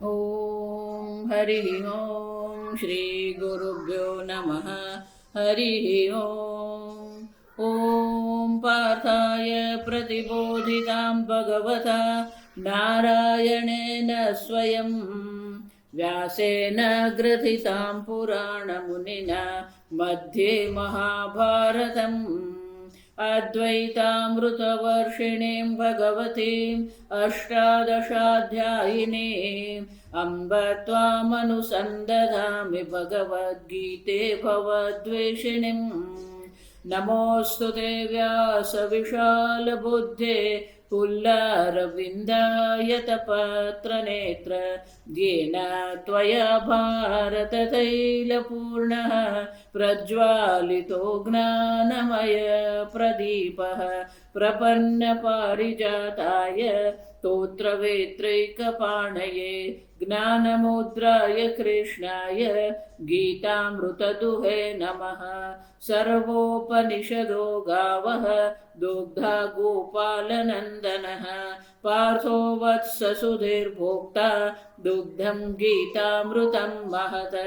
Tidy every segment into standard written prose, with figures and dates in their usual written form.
ॐ हरिः ॐ श्रीगुरुभ्यो नमः। हरिः ॐ। ॐ पार्थाय प्रतिबोधितां भगवता नारायणेन स्वयं व्यासेन ग्रथितां पुराणमुनिना मध्ये महाभारतम् अद्वैतामृतवर्षिणीं भगवतीम् अष्टादशाध्यायिनीम् अम्ब त्वामनुसन्दधामि भगवद्गीते भवद्वेषिणीम्। नमोऽस्तु ते व्यासविशालबुद्धे पुल्लारविन्दायतपत्रनेत्र येन त्वया भारततैलपूर्णः प्रज्वालितो ज्ञानमय प्रदीपः प्रपन्नपारिजाताय स्तोत्रवेत्रैकपाणये ज्ञानमुद्राय कृष्णाय गीतामृतदुहे नमः। सर्वोपनिषदो गावः दुग्धा गोपालनन्दनः पार्थो वत्ससुधीर्भोक्ता दुग्धं गीतामृतं महत्।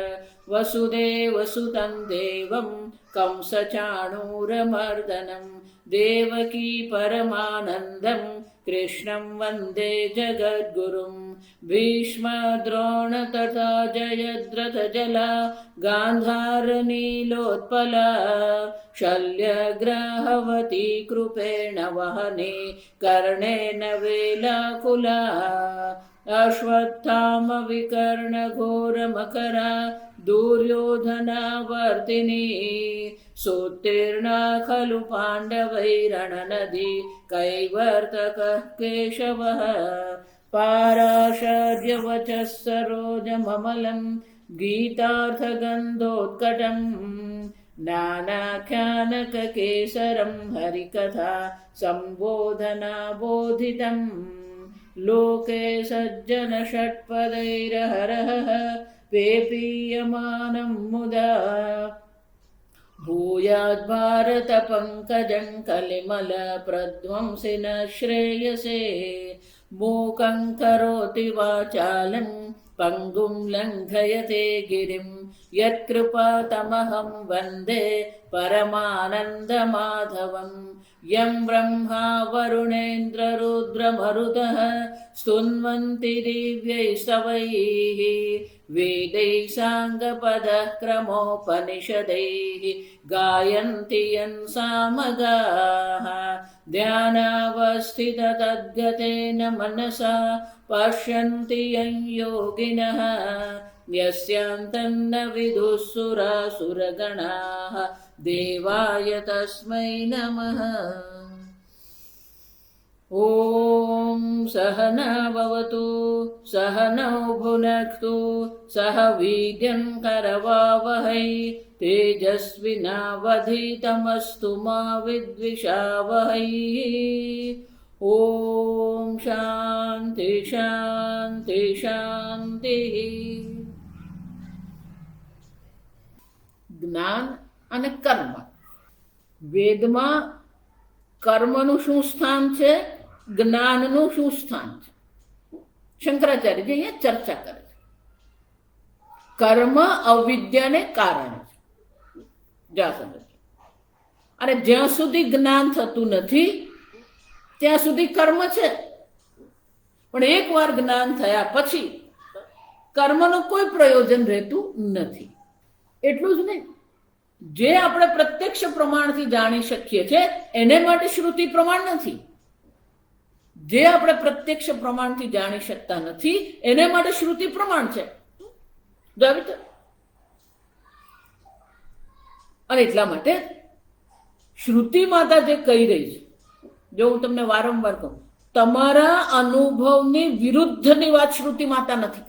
वसुदेवसुतं देवं कंसचाणूरमर्दनं देवकी परमानन्दं कृष्णं वन्दे जगद्गुरुं। भीष्मद्रोण तथा जयद्रथजला गान्धारनीलोत्पला शल्यग्राहवती कृपेण वहने कर्णेन वेलाकुला। अश्वत्थामविकर्णघोरमकरा दुर्योधनावर्तिनी सोत्तीर्णा खलु पाण्डवैरणनदी कैवर्तकः केशवः। पाराशर्यवचः सरोजममलं गीतार्थगन्धोत्कटं नानाख्यानककेसरं हरिकथा सम्बोधनाबोधितम्। लोके सज्जनषट्पदैरहरः पेपीयमानं मुदा भूयाद्भारतपङ्कजं कलिमलप्रध्वंसिन श्रेयसे। मूकं करोति वाचालं पङ्गुं लङ्घयते गिरिं यत्कृपातमहं वन्दे परमानन्दमाधवम्। यं ब्रह्मा वरुणेन्द्ररुद्रमरुतः स्तुन्वन्ति दिव्यैस्तवैः वेदैः साङ्गपदः क्रमोपनिषदैः गायन्ति यं सामगाः। ध्यानावस्थिततद्गतेन मनसा पश्यन्ति यं योगिनः यस्यान्तं न विदुः सुरासुरगणाः देवाय तस्मै नमः। ॐ सहना भवतु सहनौ भुनक्तु सह वीर्यं करवावहै तेजस्विनावधीतमस्तु मा विद्विषावहै। ॐ शान्ति शान्ति शान्तिः। જ્ઞાન અને કર્મ વેદમાં કર્મનું શું સ્થાન છે, જ્ઞાનનું શું સ્થાન છે, શંકરાચાર્યજી અહીંયા ચર્ચા કરે છે. કર્મ અવિદ્યાને કારણે છે જ્યાં સુધી, અને જ્યાં સુધી જ્ઞાન થતું નથી ત્યાં સુધી કર્મ છે. પણ એકવાર જ્ઞાન થયા પછી કર્મનું કોઈ પ્રયોજન રહેતું નથી. એટલું જ નહીં, જે આપણે પ્રત્યક્ષ પ્રમાણથી જાણી શકીએ છીએ એને માટે શ્રુતિ પ્રમાણ નથી. જે આપણે પ્રત્યક્ષ પ્રમાણથી જાણી શકતા નથી એને માટે શ્રુતિ પ્રમાણ છે. અને એટલા માટે શ્રુતિ માતા જે કહી રહી છે, જો હું તમને વારંવાર કહું, તમારા અનુભવની વિરુદ્ધની વાત શ્રુતિ માતા નથી.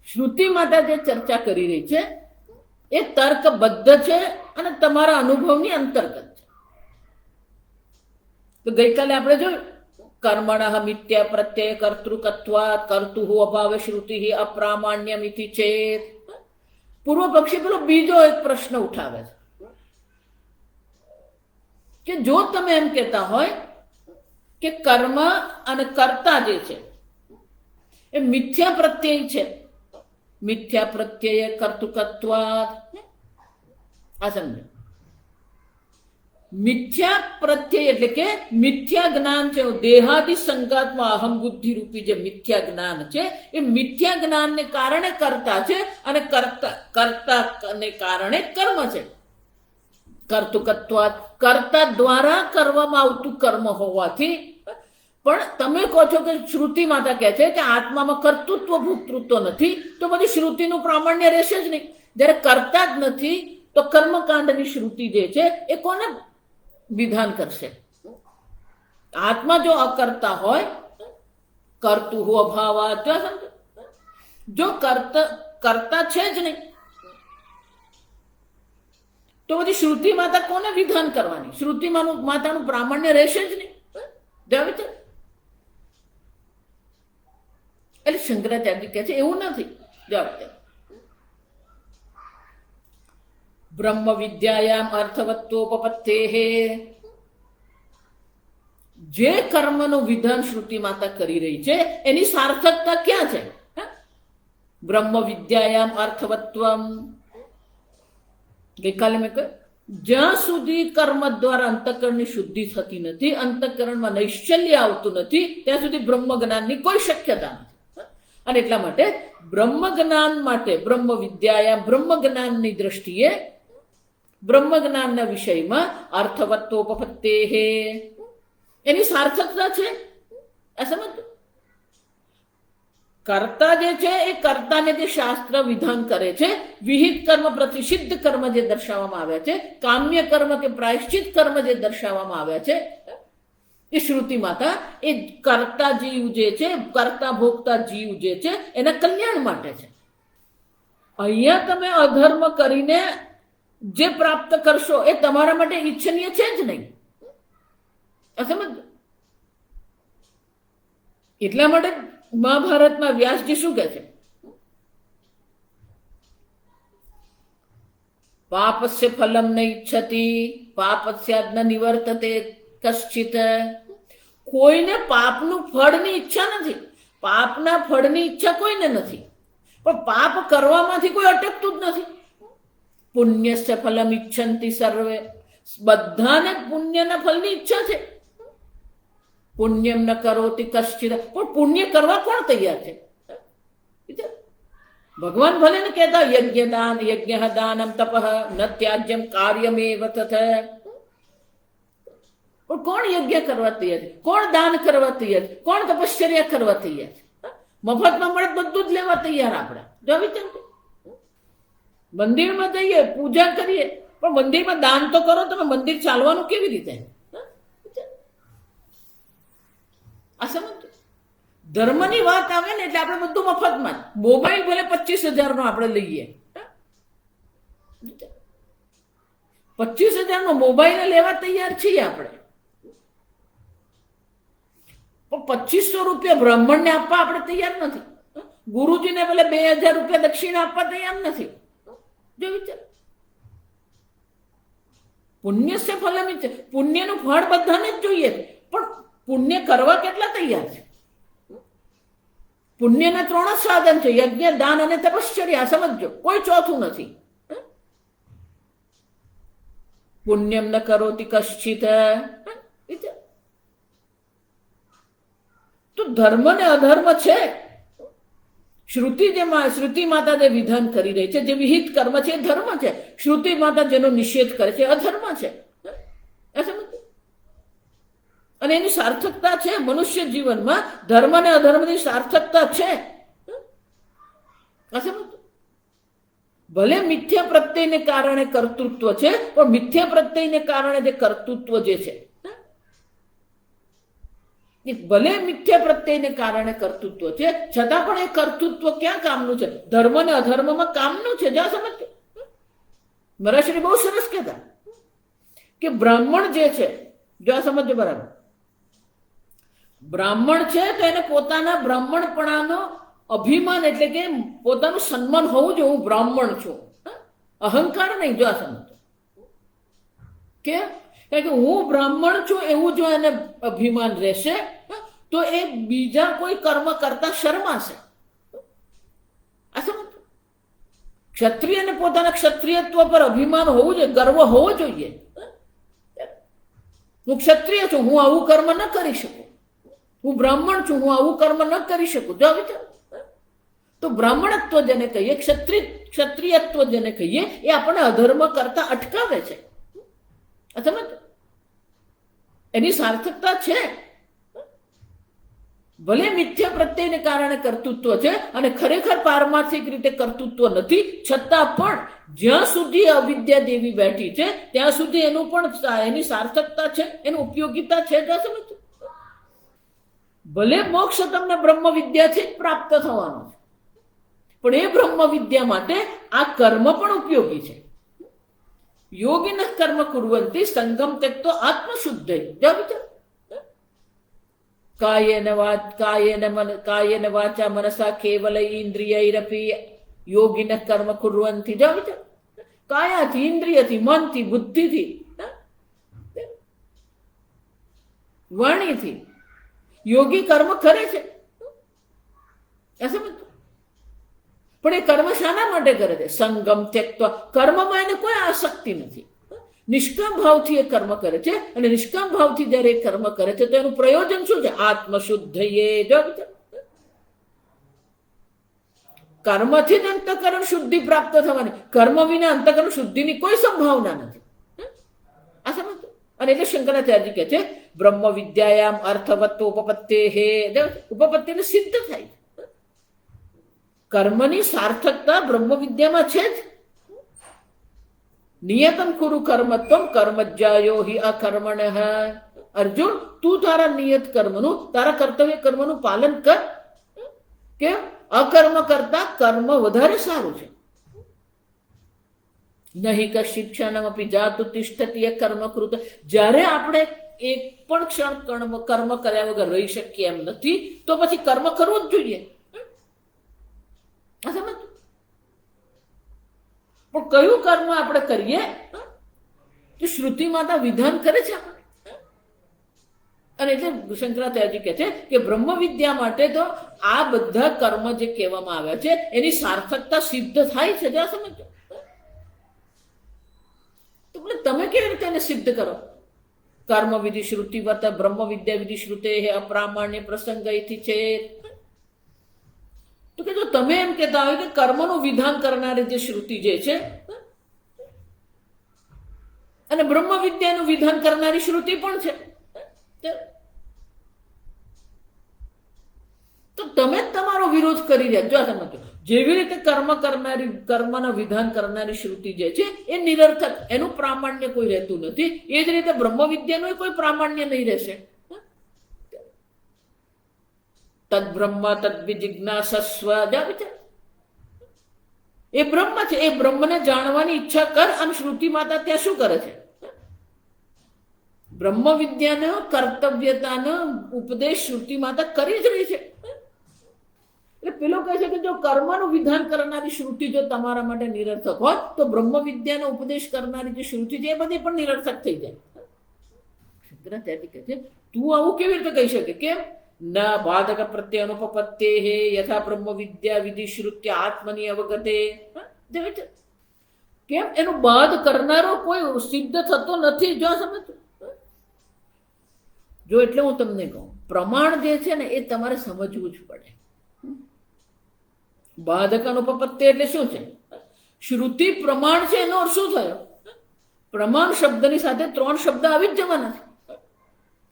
શ્રુતિ માતા જે ચર્ચા કરી રહી છે એ તર્કબદ્ધ છે અને તમારા અનુભવની અંતર્ગત છે. તો ગઈકાલે આપણે જોયું, કર્મણઃ મિથ્યા પ્રત્યય કર્તૃકત્વાत् કર્તુઃ અભાવે શ્રુતિ અપ્રામાણ્યમિતિ ચેત. પૂર્વ પક્ષી પેલો બીજો એક પ્રશ્ન ઉઠાવે છે કે જો તમે એમ કહેતા હોય કે કર્મ અને કર્તા જે છે એ મિથ્યા પ્રત્યય છે. મિથ્યા પ્રત્યય કર્તૃકત્વાદ. આ સમજો. મિથ્યા પ્રત્યય એટલે કે મિથ્યા જ્ઞાન છે. દેહાદિ સંગાતમાં અહમ બુદ્ધિ રૂપી જે મિથ્યા જ્ઞાન છે એ મિથ્યા જ્ઞાનને કારણે કર્તા છે અને કર્તાને કારણે કર્મ છે. કર્તૃકત્વાદ કર્તા દ્વારા કરવામાં આવતું કર્મ હોવાથી. પણ તમે કહો છો કે શ્રુતિ માતા કહે છે કે આત્મામાં કર્તૃત્વ ભોક્તૃત્વ નથી, તો બધી શ્રુતિનું પ્રામાણ્ય રહેશે જ નહીં. જ્યારે કરતા જ નથી તો કર્મકાંડની શ્રુતિ જે છે એ કોને વિધાન કરશે? આત્મા જો અકર્તા હોય, કરતું હો અભાવાત, જો કરતા છે જ નહીં તો બધી શ્રુતિ માતા કોને વિધાન કરવાની? શ્રુતિ માતાનું પ્રામાણ્ય રહેશે જ નહીં. એટલે શંકરાચાર્ય કહે છે એવું નથી. બ્રહ્મ વિદ્યાયામ અર્થવત્તોપપત્તેઃ, જે કર્મનું વિધાન શ્રુતિ માતા કરી રહી છે એની સાર્થકતા ક્યાં છે? બ્રહ્મ વિદ્યાયામ અર્થવત્વમ. ગઈકાલે મેં કહ્યું જ્યાં સુધી કર્મ દ્વારા અંતઃકરણની શુદ્ધિ થતી નથી, અંતઃકરણમાં નૈશ્ચલ્ય આવતું નથી, ત્યાં સુધી બ્રહ્મ જ્ઞાનની કોઈ શક્યતા નથી. અને એટલા માટે બ્રહ્મ જ્ઞાન માટે બ્રહ્મ વિદ્યાયા બ્રહ્મ જ્ઞાનની દ્રષ્ટિએ બ્રહ્મ જ્ઞાનના વિષયમાં અર્થવત્તોપપત્તેઃ એની સાર્થકતા છે. આ સમજ. કર્તા જે છે એ કર્તાને જે શાસ્ત્ર વિધાન કરે છે, વિહિત કર્મ પ્રતિષિદ્ધ કર્મ જે દર્શાવવામાં આવ્યા છે, કામ્ય કર્મ કે પ્રાયશ્ચિત કર્મ જે દર્શાવવામાં આવ્યા છે, એ શ્રુતિ માતા એ કર્તા જીવ જે છે, કર્તા ભોગતા જીવ જે છે એના કલ્યાણ માટે છે. અહીંયા તમે અધર્મ કરીને જે પ્રાપ્ત કરશો એ તમારા માટે ઈચ્છનીય છે જ નહીં. સમજ. એટલા માટે મહાભારતમાં વ્યાસજી શું કહે છે? પાપસ્ય ફલમ ન ઈચ્છતિ પાપસ્યાદ ન નિવર્તતે કશ્ચિત. કોઈને પાપનું ફળની ઈચ્છા નથી. પાપના ફળની ઈચ્છા કોઈને નથી, પણ પાપ કરવામાંથી કોઈ અટકતું જ નથી. પુણ્યસ્ય ફલમ ઈચ્છંતિ સર્વે. બધાને પુણ્યના ફળની ઈચ્છા છે. પુણ્યમ ન કરોતિ કશ્ચિત. પણ પુણ્ય કરવા કોણ તૈયાર છે? ભગવાન ભલે ને કહેતા યજ્ઞ દાન યજ્ઞ દાનમ તપઃ ન ત્યાજ્યમ કાર્યમેવ તથ. પણ કોણ યજ્ઞ કરવા તૈયાર છે? કોણ દાન કરવા તૈયાર છે? કોણ તપશ્ચર્યા કરવા તૈયાર છે? મફતમાં મળે બધું જ લેવા તૈયાર આપણે. જો વિચાર, મંદિરમાં જઈએ પૂજા કરીએ, પણ મંદિરમાં દાન તો કરો. તમે મંદિર ચાલવાનું કેવી રીતે? આ સમજ. ધર્મની વાત આવે ને એટલે આપણે બધું મફતમાં જ. મોબાઈલ ભલે 25,000 નો આપણે લઈએ, 25,000 નો મોબાઈલ લેવા તૈયાર છીએ આપણે, પણ 2,500 રૂપિયા બ્રાહ્મણને આપવા આપણે તૈયાર નથી. ગુરુજીને ભલે 2,000 રૂપિયા દક્ષિણા આપવા તૈયાર નથી. જો વિચાર. પુણ્ય સે ફલમ છે. પુણ્યનું ફળ બધાને જ જોઈએ, પણ પુણ્ય કરવા કેટલા તૈયાર છે? પુણ્યના 3 જ સાધન છે, યજ્ઞ દાન અને તપશ્ચર્યા. સમજો, કોઈ ચોથું નથી. પુણ્યમ ન કરોતિ કશ્ચિત. તો ધર્મ ને અધર્મ છે. શ્રુતિ માતા જે વિધાન કરી રહી છે, જે વિહિત કર્મ છે એ ધર્મ છે. શ્રુતિ માતા જેનો નિષેધ કરે છે અધર્મ છે. અને એની સાર્થકતા છે. મનુષ્ય જીવનમાં ધર્મ અને અધર્મની સાર્થકતા છે. ભલે મિથ્યા પ્રત્યયને કારણે કર્તૃત્વ છે, પણ મિથ્યા પ્રત્યયને કારણે જે કર્તૃત્વ જે છે, ભલે મિથ્યા પ્રત્યયને કારણે કર્તૃત્વ છે, છતાં પણ એ કર્તૃત્વ ક્યાં કામનું છે? ધર્મ અને અધર્મમાં કામનું છે. જ્યાં સમજ. મારા શ્રી બહુ સરસ કહેતા કે બ્રાહ્મણ જે છે, જો આ સમજો બરાબર, બ્રાહ્મણ છે તો એને પોતાના બ્રાહ્મણપણાનો અભિમાન એટલે કે પોતાનું સન્માન હોવું જોઈએ. હું બ્રાહ્મણ છું, અહંકાર નહીં. જો આ સમજો કે હું બ્રાહ્મણ છું એવું જો એને અભિમાન રહેશે તો એ બીજા કોઈ કર્મ કરતા શરમાશે. આ સમજ. ક્ષત્રિયને પોતાના ક્ષત્રિયત્વ પર અભિમાન હોવું જોઈએ, ગર્વ હોવો જોઈએ. હું ક્ષત્રિય છું, હું આવું કર્મ ન કરી શકું. હું બ્રાહ્મણ છું, હું આવું કર્મ ન કરી શકું. જો વિચાર, તો બ્રાહ્મણત્વ જેને કહીએ, ક્ષત્રિયત્વ જેને કહીએ, એ આપણને અધર્મ કરતા અટકાવે છે. સમજ. એની સાર્થકતા છે. ભલે મિથ્યા પ્રત્યેને કારણે કર્તૃત્વ છે અને ખરેખર પારમાર્થિક રીતે કર્તૃત્વ નથી, છતાં પણ જ્યાં સુધી અવિદ્યા દેવી બેઠી છે ત્યાં સુધી એનું પણ એની સાર્થકતા છે, એની ઉપયોગિતા છે. સમજ. ભલે મોક્ષ તમને બ્રહ્મ વિદ્યાથી જ પ્રાપ્ત થવાનો છે, પણ એ બ્રહ્મ વિદ્યા માટે આ કર્મ પણ ઉપયોગી છે. યોગિન કર્મ કુર્વંતિ સંગમ ત્યક્તો આત્મશુદ્ધય. કાયેન વાચા મનસા કેવલ ઇન્દ્રિયૈરપી યોગિન કર્મ કુર્વંતિ. કાયાથી, ઇન્દ્રિયથી, મનથી, બુદ્ધિથી, વાણીથી યોગી કર્મ કરે છે. સમજ. પણ એ કર્મ શાના માટે કરે છે? સંગમ ત્યક્ત્વા. કર્મમાં એને કોઈ આસક્તિ નથી. નિષ્કામ ભાવથી એ કર્મ કરે છે, અને નિષ્કામ ભાવથી જયારે એ કર્મ કરે છે તો એનું પ્રયોજન શું છે? આત્મશુદ્ધયે. કર્મથી જ અંતઃકરણ શુદ્ધિ પ્રાપ્ત થવાની. કર્મ વિના અંતઃકરણ શુદ્ધિની કોઈ સંભાવના નથી. આ સમજ. અને એટલે શંકરાચાર્ય કહે છે બ્રહ્મ વિદ્યાયામ અર્થવત્વ ઉપપત્તે. ઉપપત્તિને સિદ્ધ થાય. કર્મની સાર્થકતા બ્રહ્મ વિદ્યામાં છે જ. નિયતમ કુરુ કર્મત્વમ કર્મજ્જાયો હિ અકર્મણઃ. અર્જુન, તું તારા નિયત કર્મનું, તારા કર્તવ્ય કર્મનું પાલન કર. કેમ? અકર્મ કરતા કર્મ વધારે સારું છે. નહીં કશિત ક્ષણમપી જાતુ તિષ્ઠતિ કર્મ કૃત. જ્યારે આપણે એક પણ ક્ષણ કર્મ કર્યા વગર રહી શકીએ એમ નથી, તો પછી કર્મ કરવું જ જોઈએ. સમજ. પણ કયું કર્મ આપણે કરીએ? જે શ્રુતિ માતા વિધાન કરે છે. અને એટલે શંકરાચાર્ય કહે છે કે બ્રહ્મ વિદ્યા માટે તો આ બધા કર્મ જે કહેવામાં આવ્યા છે એની સાર્થકતા સિદ્ધ થાય છે. સમજો. તો તમે કેવી રીતે એને સિદ્ધ કરો? કર્મ વિધિ શ્રુતિવત બ્રહ્મ વિદ્યા વિધિ શ્રુતે અપ્રામાણ્ય પ્રસંગથી છે. તો કે જો તમે એમ કહેતા હોય કે કર્મનું વિધાન કરનારી જે શ્રુતિ જે છે અને બ્રહ્મ વિદ્યાનું વિધાન કરનારી શ્રુતિ પણ છે, તો તમે તમારો વિરોધ કરી રહ્યા. જો સમજો, જેવી રીતે કર્મના વિધાન કરનારી શ્રુતિ જે છે એ નિરર્થક, એનું પ્રામાણ્ય કોઈ રહેતું નથી, એ જ રીતે બ્રહ્મ વિદ્યાનું કોઈ પ્રામાણ્ય નહીં રહેશે. તદ્બ્રહ્મ તદ્વિજિજ્ઞાસસ્વ. એ બ્રહ્મ છે, એ બ્રહ્મને જાણવાની ઈચ્છા કર. અને શ્રુતિ માતા ત્યાં શું કરે છે? બ્રહ્મ વિદ્યાનો કર્તવ્યતાનો ઉપદેશ શ્રુતિ માતા કરી જ રહી છે. એટલે પેલો કહે છે કે જો કર્મનું વિધાન કરનારી શ્રુતિ જો તમારા માટે નિરર્થક હોય તો બ્રહ્મ વિદ્યાનો ઉપદેશ કરનારી જે શ્રુતિ છે એ બધી પણ નિરર્થક થઈ જાય. શંકરાચાર્ય કહે છે તું આવું કેવી રીતે કહી શકે? કેમ? ન બાધક પ્રત્યે અનુપપત્તે યથા બ્રહ્મ વિદ્યા વિધિ શ્રુત્ય આત્મની અવગતે. કેમ? એનું બાદ કરનારો કોઈ સિદ્ધ થતો નથી. જો સમજ. જો એટલે હું તમને કહું, પ્રમાણ જે છે ને એ તમારે સમજવું જ પડે. બાધક અનુપપત્તિ એટલે શું છે? શ્રુતિ પ્રમાણ છે, એનો અર્થ શું થયો? પ્રમાણ શબ્દની સાથે 3 શબ્દ આવી જ જવાના છે.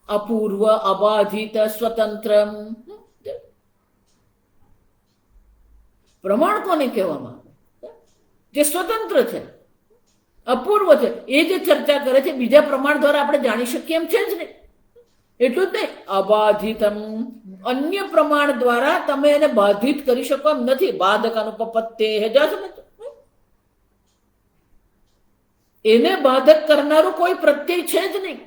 અપૂર્વ, અબાધિત, સ્વતંત્ર. પ્રમાણ કોને કહેવામાં? જે સ્વતંત્ર છે, અપૂર્વ છે. એ જે ચર્ચા કરે છે બીજા પ્રમાણ દ્વારા આપણે જાણી શકીએ એમ છે જ નહીં. એટલું જ નહીં, અબાધિતમ, અન્ય પ્રમાણ દ્વારા તમે એને બાધિત કરી શકો એમ નથી. બાધક અનુપપત્તે. એને બાધક કરનારું કોઈ પ્રત્યય છે જ નહીં.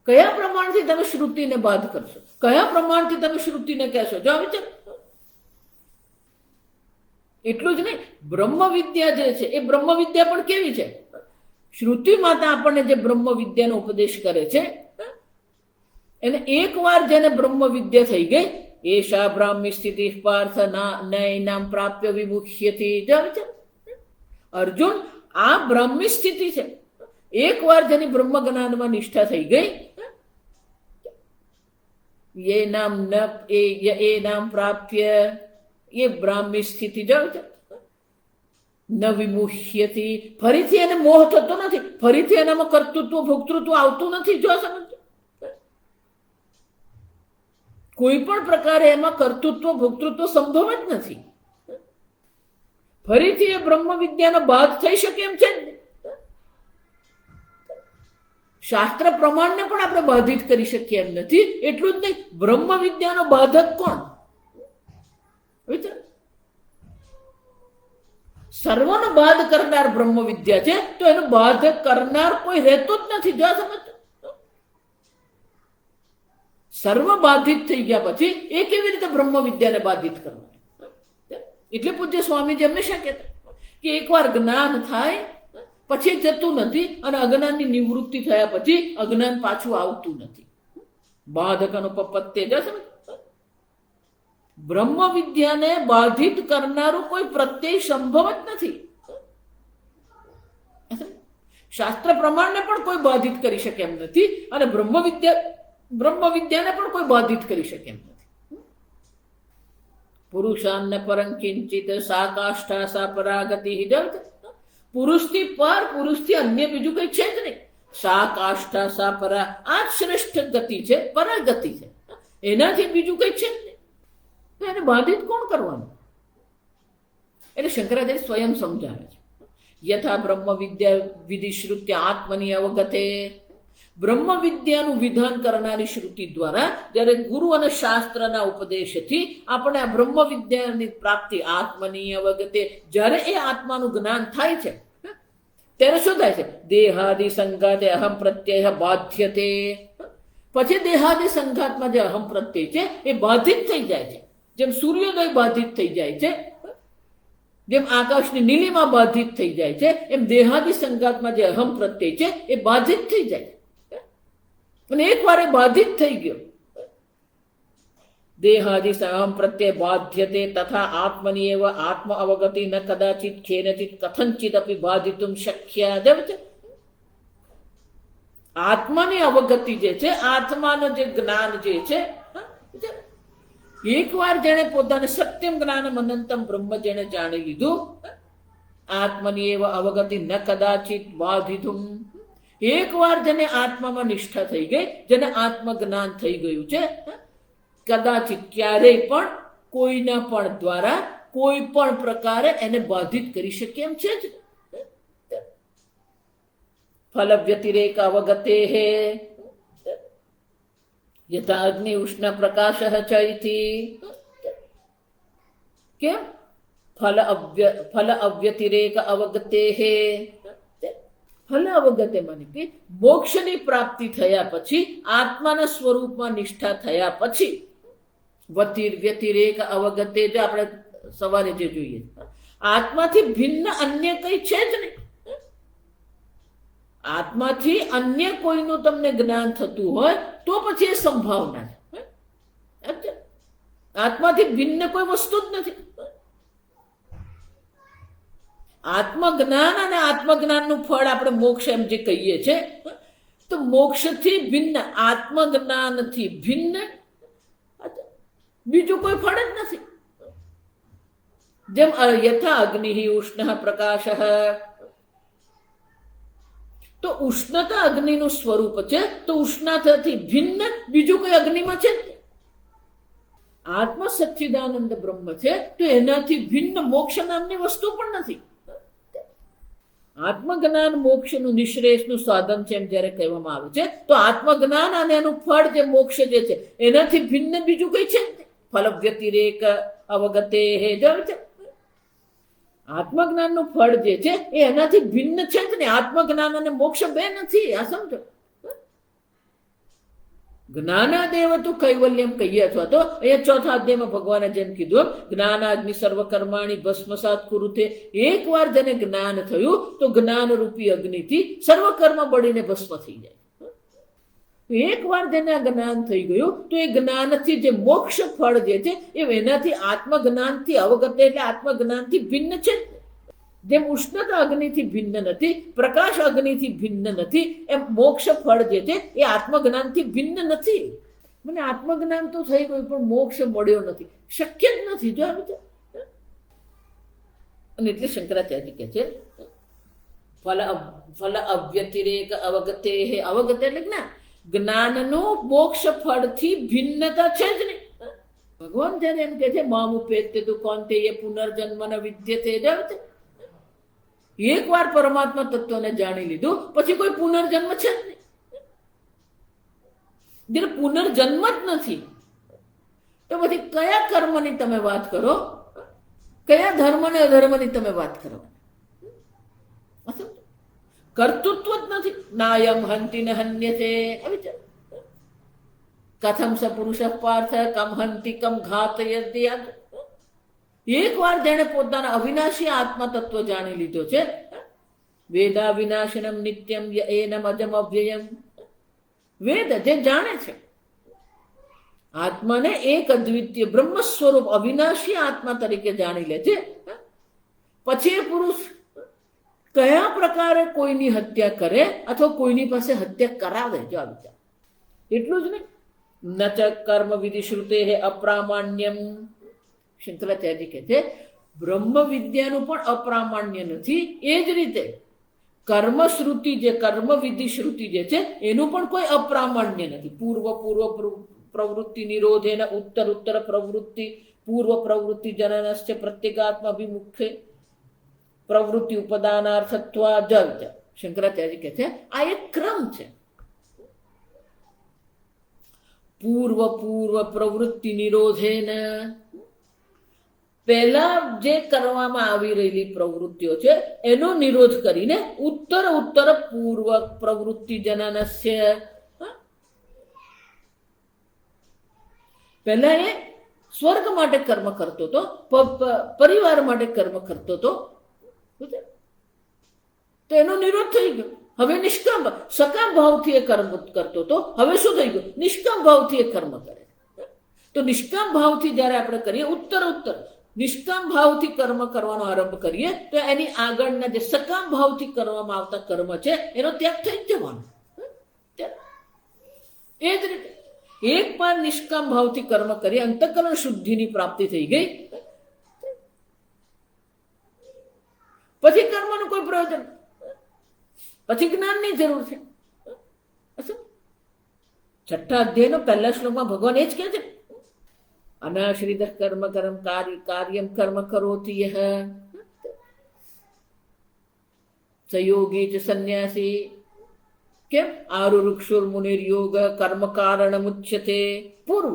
કયા પ્રમાણથી તમે શ્રુતિને બાધ કરશો? કયા પ્રમાણથી તમે શ્રુતિને કહેશો? જો વિચાર. એટલું જ નહીં, બ્રહ્મ વિદ્યા જે છે એ બ્રહ્મ વિદ્યા પણ કેવી છે? શ્રુતિ માતા આપણને જે બ્રહ્મ વિદ્યાનો ઉપદેશ કરે છે એને એકવાર જેને બ્રહ્મ વિદ્યા થઈ ગઈ, એશા બ્રાહ્મી સ્થિતિ પાર્થ નયનામ પ્રાપ્ય વિમુખ્યથી. અર્જુન, આ બ્રાહ્મી સ્થિતિ છે. એકવાર જેની બ્રહ્મ જ્ઞાનમાં નિષ્ઠા થઈ ગઈ, એ નામ પ્રાપ્ય, એ બ્રાહ્મી સ્થિતિ ન વિમુહ્યથી, ફરીથી એને મોહ થતો નથી, ફરીથી એનામાં કર્તૃત્વ ભોક્તૃત્વ આવતું નથી. જો સમજ, કોઈ પણ પ્રકારે એમાં કર્તૃત્વ ભોક્તૃત્વ સંભવ જ નથી. ફરીથી એ બ્રહ્મ વિદ્યાનો બાદ થઈ શકે એમ છે. શાસ્ત્ર પ્રમાણને પણ આપણે બાધિત કરી શકીએ એમ નથી. એટલું જ નહીં, બ્રહ્મ વિદ્યાનો બાધક કોણ? સર્વનો બાદ કરનાર બ્રહ્મ વિદ્યા છે, તો એનો બાધક કરનાર કોઈ રહેતો જ નથી. જો સમજ, સર્વ બાધિત થઈ ગયા પછી એ કેવી રીતે બ્રહ્મ વિદ્યાને બાધિત કરવું? એટલે પૂજ્ય સ્વામીજી હંમેશા કહેતા કે એકવાર જ્ઞાન થાય પછી જતું નથી, અને અજ્ઞાનની નિવૃત્તિ થયા પછી અજ્ઞાન પાછું આવતું નથી. બાધકનો પપત્ય. બ્રહ્મ વિદ્યાને બાધિત કરનારું કોઈ પ્રત્યય સંભવ જ નથી. શાસ્ત્ર પ્રમાણને પણ કોઈ બાધિત કરી શકે એમ નથી, અને બ્રહ્મ વિદ્યાને પણ કોઈ બાધિત કરી શકે એમ નથી. પુરુષાન્ન પરં કિંચિત સા કાષ્ઠા સા પરાગતિ. પુરુષથી પર, પુરુષથી અન્ય બીજું કઈ છે જ નહીં. સા કાષ્ઠા સા પરા, આ જ શ્રેષ્ઠ ગતિ છે, પરાગતિ છે. એનાથી બીજું કઈ છે જ નહીં. તો એને બાધિત કોણ કરવાનું? એટલે શંકરાચાર્ય સ્વયં સમજાવે છે. યથા બ્રહ્મ વિદ્યા વિધિ શ્રુત્ય આત્મની અવગતે. બ્રહ્મ વિદ્યાનું વિધાન કરનારી શ્રુતિ દ્વારા જ્યારે ગુરુ અને શાસ્ત્રના ઉપદેશથી આપણે આ બ્રહ્મ વિદ્યાની પ્રાપ્તિ આત્મની અવગતે, જ્યારે એ આત્માનું જ્ઞાન થાય છે ત્યારે શું થાય છે? દેહાદિ સંઘાતે અહમ પ્રત્યય બાધ્યતે. પછી દેહાદિ સંઘાતમાં જે અહમ પ્રત્યય છે એ બાધિત થઈ જાય છે. જેમ સૂર્યોદય બાધિત થઈ જાય છે, જેમ આકાશની નીલિમા બાધિત થઈ જાય છે, એમ દેહાદિ સંઘાતમાં જે અહમ પ્રત્યય છે એ બાધિત થઈ જાય છે. અને એકવાર એ બાધિત થઈ ગયો, દેહાદિ અહમ પ્રત્યય બાધ્યતે તથા આત્મની એવ આત્મ અવગતિ ન કદાચિત કેનચિત કથંચિત અપી બાધિતુમ શક્ય. આત્માની અવગતિ જે છે, આત્માનું જે જ્ઞાન જે છે, એકવાર જેને પોતાને સત્યમ જ્ઞાનમ અનંતમ બ્રહ્મ જેને જાણી લીધું, આત્મની એવ અવગતિ ન કદાચિત બાધિતુમ. એકવાર જેને આત્મામાં નિષ્ઠા થઈ ગઈ, જેને આત્મજ્ઞાન થઈ ગયું છે, કદાચિત ક્યારેય પણ કોઈના પણ દ્વારા કોઈ પણ પ્રકારે એને બાધિત કરી શકે એમ છે જ. ફલ વ્યતિરેક અવગતે હે યથા અગ્નિ ઉષ્ણ પ્રકાશ ચૈતી. કેમ? ફલ અવ્યતિરેક અવગતે હે. ફલ અવગતે માની કે મોક્ષની પ્રાપ્તિ થયા પછી, આત્માના સ્વરૂપમાં નિષ્ઠા થયા પછી, વ્યતિરેક અવગતે, જો આપણે સવારે જે જોઈએ, આત્માથી ભિન્ન અન્ય કઈ છે જ નહીં. આત્માથી અન્ય કોઈનું તમને જ્ઞાન થતું હોય તો પછી એ સંભાવના છે. આત્માથી ભિન્ન કોઈ વસ્તુ જ નથી. આત્મજ્ઞાન અને આત્મજ્ઞાનનું ફળ આપણે મોક્ષ એમ જે કહીએ છીએ, તો મોક્ષથી ભિન્ન, આત્મજ્ઞાનથી ભિન્ન બીજું કોઈ ફળ જ નથી. જેમ યથા અગ્નિ ઉષ્ણ પ્રકાશ, તો ઉષ્ણતા અગ્નિનું સ્વરૂપ છે, તો ઉષ્ણતાથી ભિન્ન બીજું કોઈ અગ્નિમાં છે. આત્મ સચ્ચિદાનંદ બ્રહ્મ છે, તો એનાથી ભિન્ન મોક્ષ નામની વસ્તુ પણ નથી. આત્મજ્ઞાન મોક્ષનું નિશ્રેષનું સાધન છે એમ જ્યારે કહેવામાં આવે છે, તો આત્મજ્ઞાન અને એનું ફળ જે મોક્ષ જે છે એનાથી ભિન્ન બીજું કઈ છે. ફલ વ્યતિરેક અવગતે હે. આત્મજ્ઞાનનું ફળ જે છે એ એનાથી ભિન્ન છે જ ને. આત્મજ્ઞાન અને મોક્ષ બે નથી. આ સમજો. જ્ઞાનાદેવ તો કૈવલ્યમ કહીએ, અથવા તો અહીંયા ચોથા અધ્યાયમાં ભગવાને જેમ કીધું, જ્ઞાનાગ્નિ સર્વકર્માણી ભસ્મસાત કુરુતે. એકવાર જેને જ્ઞાન થયું તો જ્ઞાન રૂપી અગ્નિથી સર્વકર્મ બળીને ભસ્મ થઈ જાય. એકવાર જેને આ જ્ઞાન થઈ ગયું તો એ જ્ઞાનથી જે મોક્ષ ફળ જે છે એ એનાથી આત્મજ્ઞાનથી અવગત એટલે આત્મજ્ઞાનથી ભિન્ન છે. જેમ ઉષ્ણતા અગ્નિથી ભિન્ન નથી, પ્રકાશ અગ્નિથી ભિન્ન નથી, એમ મોક્ષ ફળ જે છે એ આત્મજ્ઞાનથી ભિન્ન નથી. મને આત્મજ્ઞાન તો થઈ ગયું પણ મોક્ષ મળ્યો નથી, શક્ય જ નથી. જો આવી રીતે અને એટલે શંકરાચાર્ય કહે છે ફલ અવ્યતિરેક અવગતે. અવગત એટલે જ્ઞાન, જ્ઞાનનું મોક્ષ ફળથી ભિન્નતા છે જ નહીં. ભગવાન જયારે એમ કે છે મામુપેત્ય તું કૌંતેય પુનર્જન્મ ન વિદ્યતે. એક વાર પરમાત્મા તત્વને જાણી લીધું પછી કોઈ પુનર્જન્મ છે જ નહીં. જ્યારે પુનર્જન્મ જ નથી તો પછી કયા કર્મની તમે વાત કરો, કયા ધર્મ ને અધર્મની તમે વાત કરો? કર્તૃત્વ જ નથી. નાયમ હંતિ ન હન્યતે. કથમ સ પુરુષ પાર્થ કમ હંતિ કમ ઘાતયતિ. એક વાર જેને પોતાના અવિનાશી આત્મા તત્વ જાણી લીધો છે, વેદા વિનાશનમ નિત્યમ એનમ અજમ અવ્યયમ. વેદ જે જાણે છે આત્માને એક અદ્વિતીય બ્રહ્મ સ્વરૂપ અવિનાશી આત્મા તરીકે જાણી લે છે, પછી એ પુરુષ કયા પ્રકારે કોઈની હત્યા કરે અથવા કોઈની પાસે હત્યા કરાવે. જો આ વિચાર એટલું જ નહીં. ન ચ કર્મ વિધિ શ્રુતે અપ્રામાણ્યમ. શંકરાચાર્ય કહે છે બ્રહ્મ વિદ્યાનું પણ અપ્રામાણ્ય નથી. એ જ રીતે કર્મ શ્રુતિ જે કર્મ વિધિ શ્રુતિ જે છે એનું પણ કોઈ અપ્રામાણ્ય નથી. પૂર્વ પ્રવૃત્તિ નિરોધે ઉત્તર ઉત્તર પ્રવૃત્તિ પૂર્વ પ્રવૃત્તિ જનનશ્ચ પ્રત્યેગાત્માભિમુખે પ્રવૃત્તિ ઉપદાનાર્થત્વા જ. શંકરાચાર્ય કહે છે આ એક ક્રમ છે. પૂર્વ પ્રવૃત્તિ નિરોધેને પહેલા જે કરવામાં આવી રહેલી પ્રવૃત્તિઓ છે એનો નિરોધ કરીને ઉત્તર પૂર્વ પ્રવૃત્તિ જનનસ્ય. પહેલા એ સ્વર્ગ માટે કર્મ કરતો હતો, પરિવાર માટે કર્મ કરતો હતો, તો એનો નિરોધ થઈ ગયો. હવે નિષ્કામ સકામ ભાવથી એ કર્મ કરતો હતો, હવે શું થઈ ગયું? નિષ્કામ ભાવથી એ કર્મ કરે. તો નિષ્કામ ભાવથી જયારે આપણે કરીએ ઉત્તર નિષ્કામ ભાવથી કર્મ કરવાનો આરંભ કરીએ તો એની આગળના જે સકામ ભાવથી કરવામાં આવતા કર્મ છે એનો ત્યાગ થઈ જવાનો. એ જ રીતે એક વાર નિષ્કામ ભાવથી કર્મ કરી અંતઃકરણ શુદ્ધિની પ્રાપ્તિ થઈ ગઈ, પછી કર્મનું કોઈ પ્રયોજન, પછી જ્ઞાનની જરૂર છે. છઠ્ઠા અધ્યાયનો પહેલા શ્લોકમાં ભગવાન એ જ કહે છે અનાશ્રિત કર્મ કાર્યમ કર્મ કરોતિ યહ સયોગી ચ સંન્યાસી. કેમ? આરુરુક્ષુર મુનિર યોગ કર્મ કારણ મુચ્યતે. પૂર્વ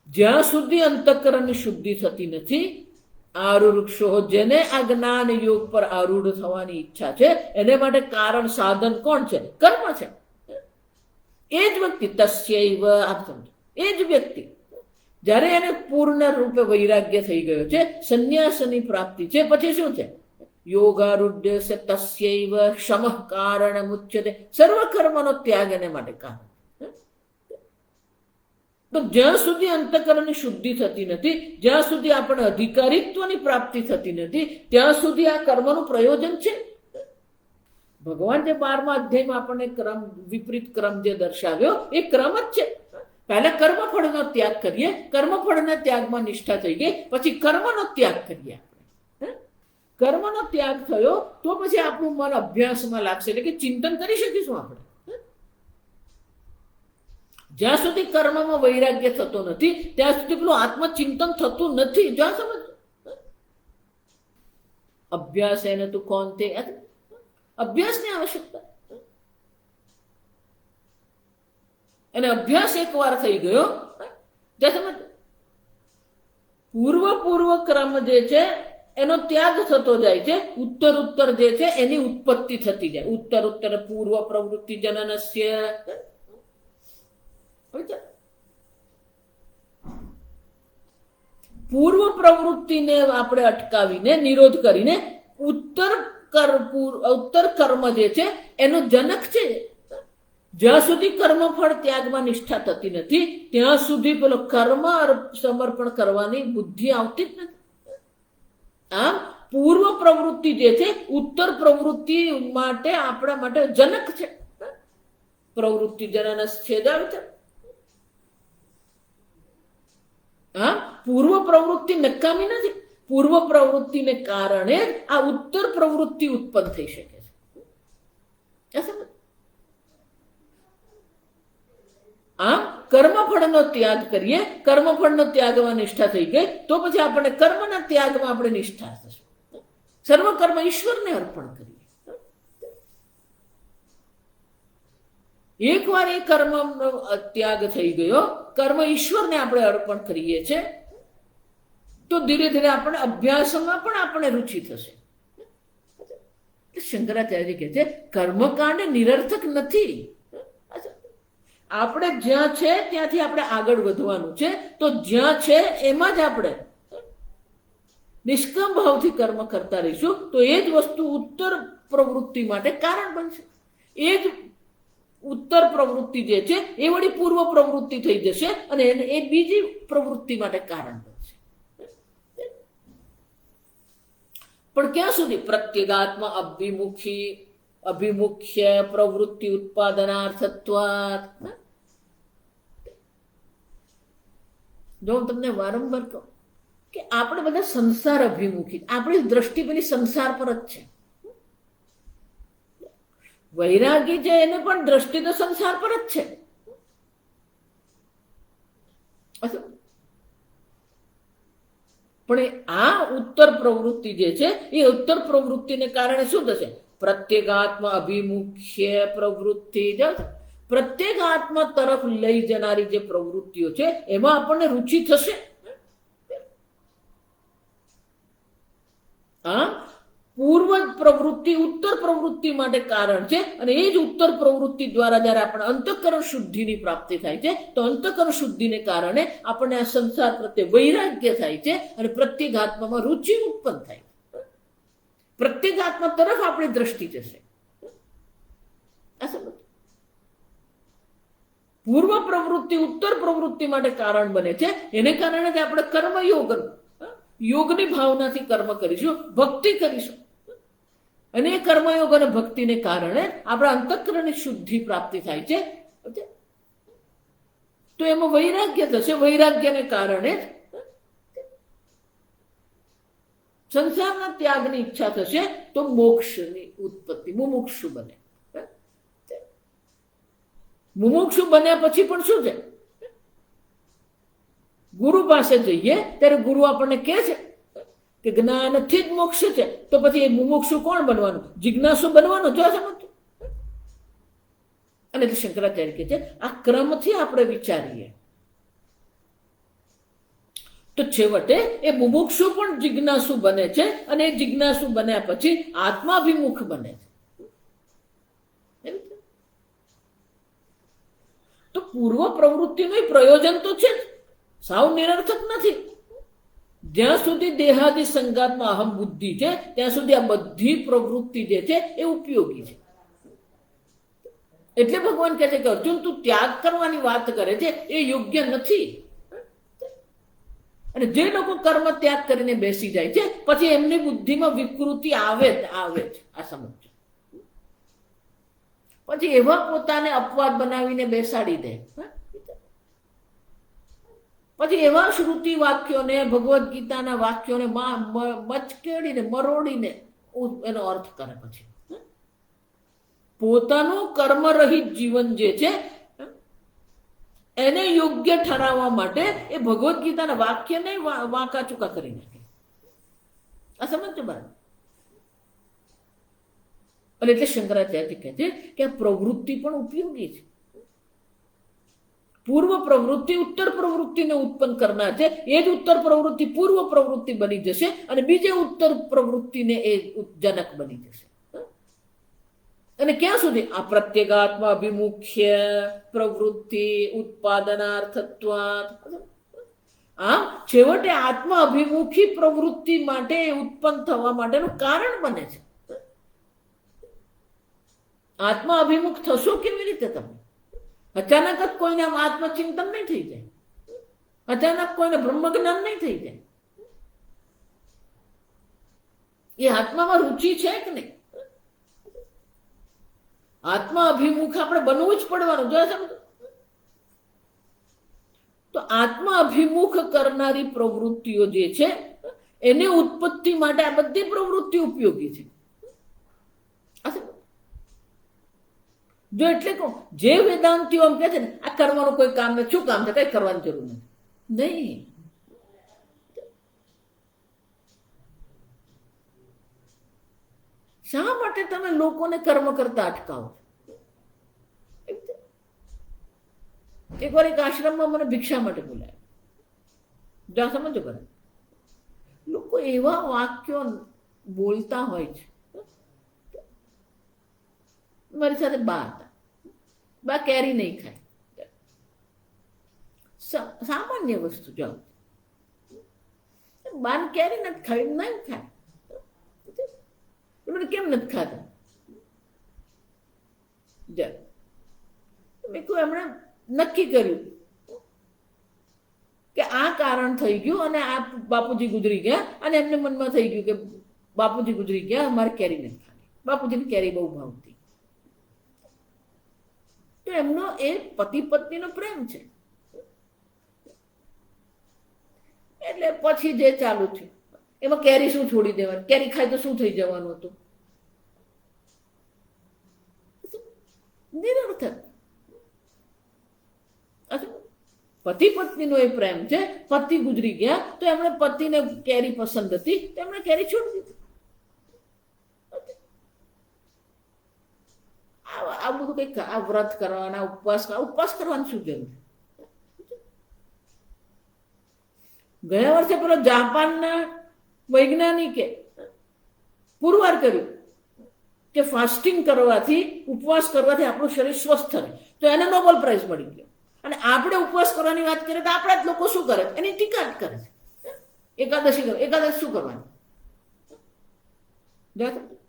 જ્યાં સુધી અંતઃકરણની શુદ્ધિ થતી નથી, આરુરુક્ષો જેને આ જ્ઞાન યોગ પર આરૂઢ થવાની ઈચ્છા છે એને માટે કારણ સાધન કોણ છે? કર્મ છે. એ જ વ્યક્તિ તસ્યૈવ આપ સમજો, એ જ વ્યક્તિ જ્યારે એને પૂર્ણ રૂપે વૈરાગ્ય થઈ ગયો છે, સંન્યાસની પ્રાપ્તિ છે, પછી શું છે? યોગારૂઢ્ય તસ્યૈવ ક્ષમઃ કારણ મુચ્યતે. સર્વ કર્મનો ત્યાગ એને માટે કારણ. તો જ્યાં સુધી અંતઃકરણની શુદ્ધિ થતી નથી, જ્યાં સુધી આપણે અધિકારીત્વની પ્રાપ્તિ થતી નથી, ત્યાં સુધી આ કર્મનું પ્રયોજન છે. ભગવાન જે 12મા અધ્યાયમાં આપણને ક્રમ વિપરીત ક્રમ જે દર્શાવ્યો એ ક્રમ જ છે. પહેલા કર્મફળનો ત્યાગ કરીએ, કર્મફળના ત્યાગમાં નિષ્ઠા થઈ ગઈ, પછી કર્મનો ત્યાગ કરીએ. આપણે કર્મનો ત્યાગ થયો તો પછી આપણું મન અભ્યાસમાં લાગશે, એટલે કે ચિંતન કરી શકીશું આપણે. જ્યાં સુધી કર્મમાં વૈરાગ્ય થતો નથી ત્યાં સુધી પેલું આત્મચિંતન થતું નથી. જ્યાં સમજ અભ્યાસ એને તું કોણ તે અભ્યાસની આવશ્યકતા. અને અભ્યાસ એકવાર થઈ ગયો ત્યાં સમજ પૂર્વ ક્રમ જે છે એનો ત્યાગ થતો જાય છે, ઉત્તર જે છે એની ઉત્પત્તિ થતી જાય. ઉત્તર પૂર્વ પ્રવૃત્તિ જનનસ્ય. પૂર્વ પ્રવૃત્તિને આપણે અટકાવીને નિરોધ કરીને ઉત્તર કર્મ જે છે એનો જનક છે. જ્યાં સુધી કર્મફળ ત્યાગમાં નિષ્ઠા થતી નથી ત્યાં સુધી પેલો કર્મ સમર્પણ કરવાની બુદ્ધિ આવતી જ નથી. આમ પૂર્વ પ્રવૃત્તિ જે છે ઉત્તર પ્રવૃત્તિ માટે આપણા માટે જનક છે. પ્રવૃત્તિ જનન છેદાર્થ. હા, પૂર્વ પ્રવૃત્તિ નકામી નથી. પૂર્વ પ્રવૃત્તિને કારણે આ ઉત્તર પ્રવૃત્તિ ઉત્પન્ન થઈ શકે છે. આમ કર્મફળનો ત્યાગ કરીએ, કર્મફળનો ત્યાગમાં નિષ્ઠા થઈ ગઈ તો પછી આપણે કર્મના ત્યાગમાં આપણે નિષ્ઠા થશે. સર્વ કર્મ ઈશ્વરને અર્પણ કરીએ. એકવાર એ કર્મનો ત્યાગ થઈ ગયો, કર્મ ઈશ્વરને આપણે અર્પણ કરીએ છીએ તો ધીરે ધીરે આપણે અભ્યાસમાં પણ આપણે રુચિ થશે. શંકરાચાર્ય કહે છે કર્મકાંડ નિરર્થક નથી. આપણે જ્યાં છે ત્યાંથી આપણે આગળ વધવાનું છે, તો જ્યાં છે એમાં જ આપણે નિષ્કામ ભાવથી કર્મ કરતા રહીશું તો એ જ વસ્તુ ઉત્તર પ્રવૃત્તિ માટે કારણ બનશે. એ જ ઉત્તર પ્રવૃત્તિ જે છે એ વળી પૂર્વ પ્રવૃત્તિ થઈ જશે અને એ બીજી પ્રવૃત્તિ માટે કારણ બનશે. પણ ક્યાં સુધી? પ્રત્યેગાત્મ અભિમુખ્ય પ્રવૃત્તિ ઉત્પાદનાર્થત્વાત. જો હું તમને વારંવાર કહું કે આપણે બધા સંસાર અભિમુખી, આપણી દ્રષ્ટિ પેલી સંસાર પર જ છે. વૈરાગી છે એને પણ દ્રષ્ટિ તો સંસાર પર જ છે. પણ આ ઉત્તર પ્રવૃત્તિ જે છે એ ઉત્તર પ્રવૃત્તિને કારણે શું થશે? પ્રત્યેગાત્મ અભિમુખ્ય પ્રવૃત્તિ, પ્રત્યેક આત્મા તરફ લઈ જનારી જે પ્રવૃત્તિઓ છે એમાં આપણને રુચિ થશે. આ પૂર્વ પ્રવૃત્તિ ઉત્તર પ્રવૃત્તિ માટે કારણ છે અને એ જ ઉત્તર પ્રવૃત્તિ દ્વારા જયારે આપણે અંતઃકરણ શુદ્ધિની પ્રાપ્તિ થાય છે તો અંતઃકરણ શુદ્ધિને કારણે આપણને આ સંસાર પ્રત્યે વૈરાગ્ય થાય છે અને પ્રત્યેક આત્મામાં રુચિ ઉત્પન્ન થાય. પ્રત્યેક આત્મા તરફ આપણી દ્રષ્ટિ જશે. આ સમજ. પૂર્વ પ્રવૃત્તિ ઉત્તર પ્રવૃત્તિ માટે કારણ બને છે. એને કારણે જ આપણે કર્મયોગ યોગની ભાવનાથી કર્મ કરીશું, ભક્તિ કરીશું અને એ કર્મયોગ અને ભક્તિને કારણે આપણા અંતઃકરણની શુદ્ધિ પ્રાપ્તિ થાય છે. તો એમાં વૈરાગ્ય થશે. વૈરાગ્યને કારણે સંસારના ત્યાગની ઈચ્છા થશે તો મોક્ષની ઉત્પત્તિ. મુમુક્ષુ બને. મુમુક્ષુ બન્યા પછી પણ શું છે? ગુરુ પાસે જઈએ ત્યારે ગુરુ આપણને કહે છે કે જ્ઞાનથી જ મોક્ષ છે, તો પછી એ મુમુક્ષુ કોણ બનવાનું? જિજ્ઞાસુ બનવાનું. જો સમજ. અને શંકરાચાર્ય કહે છે આ ક્રમથી આપણે વિચારીએ તો છેવટે એ મુમુક્ષુ પણ જિજ્ઞાસુ બને છે અને એ જિજ્ઞાસુ બન્યા પછી આત્માભિમુખ બને છે. તો પૂર્વ પ્રવૃત્તિનું પ્રયોજન તો છે જ, સાવ નિરર્થક નથી. જ્યાં સુધી દેહાદી સંગાતમાં અહમ બુદ્ધિ છે ત્યાં સુધી આ બધી પ્રવૃત્તિ જે છે એ ઉપયોગી છે. એટલે ભગવાન કહે છે કે અર્જુન તું ત્યાગ કરવાની વાત કરે છે એ યોગ્ય નથી. અને જે લોકો કર્મ ત્યાગ કરીને બેસી જાય છે પછી એમની બુદ્ધિમાં વિકૃતિ આવે જ છે. આ સમજો. પછી એવા પોતાને અપવાદ બનાવીને બેસાડી દે. પછી એવા શ્રુતિ વાક્યોને ભગવદ્ ગીતાના વાક્યોને મચકેડીને મરોડીને એનો અર્થ કરે. પછી પોતાનું કર્મરહિત જીવન જે છે એને યોગ્ય ઠરાવવા માટે એ ભગવદ્ ગીતાના વાક્યને વાંકા ચૂકા કરી નાખે. આ સમજજો બરાબર. અને એટલે શંકરાચાર્ય કહે છે કે આ પ્રવૃત્તિ પણ ઉપયોગી છે. પૂર્વ પ્રવૃત્તિ ઉત્તર પ્રવૃત્તિને ઉત્પન્ન કરનાર છે. એ જ ઉત્તર પ્રવૃત્તિ પૂર્વ પ્રવૃત્તિ બની જશે અને બીજે ઉત્તર પ્રવૃત્તિને એ જનક બની જશે. અને ક્યાં સુધી? આ પ્રત્યેગાત્મ અભિમુખ્ય પ્રવૃત્તિ ઉત્પાદનાર્થત્વાત. આમ છેવટે આત્મા અભિમુખી પ્રવૃત્તિ માટે ઉત્પન્ન થવા માટેનું કારણ બને છે. આત્મા અભિમુખ થશો કેવી રીતે તમે? અચાનક જ કોઈને આમ આત્મચિંતન નહીં થઈ જાય, અચાનક કોઈને બ્રહ્મજ્ઞાન નહીં થઈ જાય. એ આત્મામાં રુચિ છે કે નહીં? આત્મા અભિમુખ આપણે બનવું જ પડવાનું. જો તો આત્મા અભિમુખ કરનારી પ્રવૃત્તિઓ જે છે એની ઉત્પત્તિ માટે આ બધી પ્રવૃત્તિ ઉપયોગી છે. જો એટલે કહું, જે વેદાંતિઓ એમ કહે છે ને આ કરવાનું કોઈ કામ નથી, શું કામ છે, કઈ કરવાની જરૂર નથી, નહીં. શા માટે તમે લોકોને કર્મ કરતા અટકાવો? એકવાર એક આશ્રમમાં મને ભિક્ષા માટે બોલાય. જ્યાં સમજો કરે લોકો એવા વાક્યો બોલતા હોય છે. મારી સાથે બા હતા, બા કેરી નહીં ખાય, સામાન્ય વસ્તુ. જાઓ બાન કેરી નથી ખાવી, નહીં ખાય. કેમ નથી ખાતા? મેં કહ્યું એમણે નક્કી કર્યું કે આ કારણ થઈ ગયું અને આ બાપુજી ગુજરી ગયા અને એમને મનમાં થઈ ગયું કે બાપુજી ગુજરી ગયા, મારે કેરી નથી ખાવી. બાપુજીને કેરી બહુ ભાવતી. તો એમનો એ પતિ પત્નીનો પ્રેમ છે. એટલે પછી જે ચાલુ થયું એમાં કેરી શું છોડી દેવાની, કેરી ખાય તો શું થઈ જવાનું હતું? નિરર્થક. પતિ પત્નીનો એ પ્રેમ છે. પતિ ગુજરી ગયા તો એમણે પતિને કેરી પસંદ હતી તો એમણે કેરી છોડી દીધી. આ બધું કઈક આ વ્રત કરવાના, ઉપવાસ કરવાની શું જરૂર? ગયા વર્ષે પેલો જાપાનના વૈજ્ઞાનિકે પુરવાર કર્યું કે ફાસ્ટિંગ કરવાથી, ઉપવાસ કરવાથી આપણું શરીર સ્વસ્થ રહે. તો એને નોબેલ પ્રાઇઝ મળી ગયો. અને આપણે ઉપવાસ કરવાની વાત કરીએ તો આપણા જ લોકો શું કરે? એની ટીકા જ કરે છે. એકાદશી કરે. એકાદશી શું કરવાની?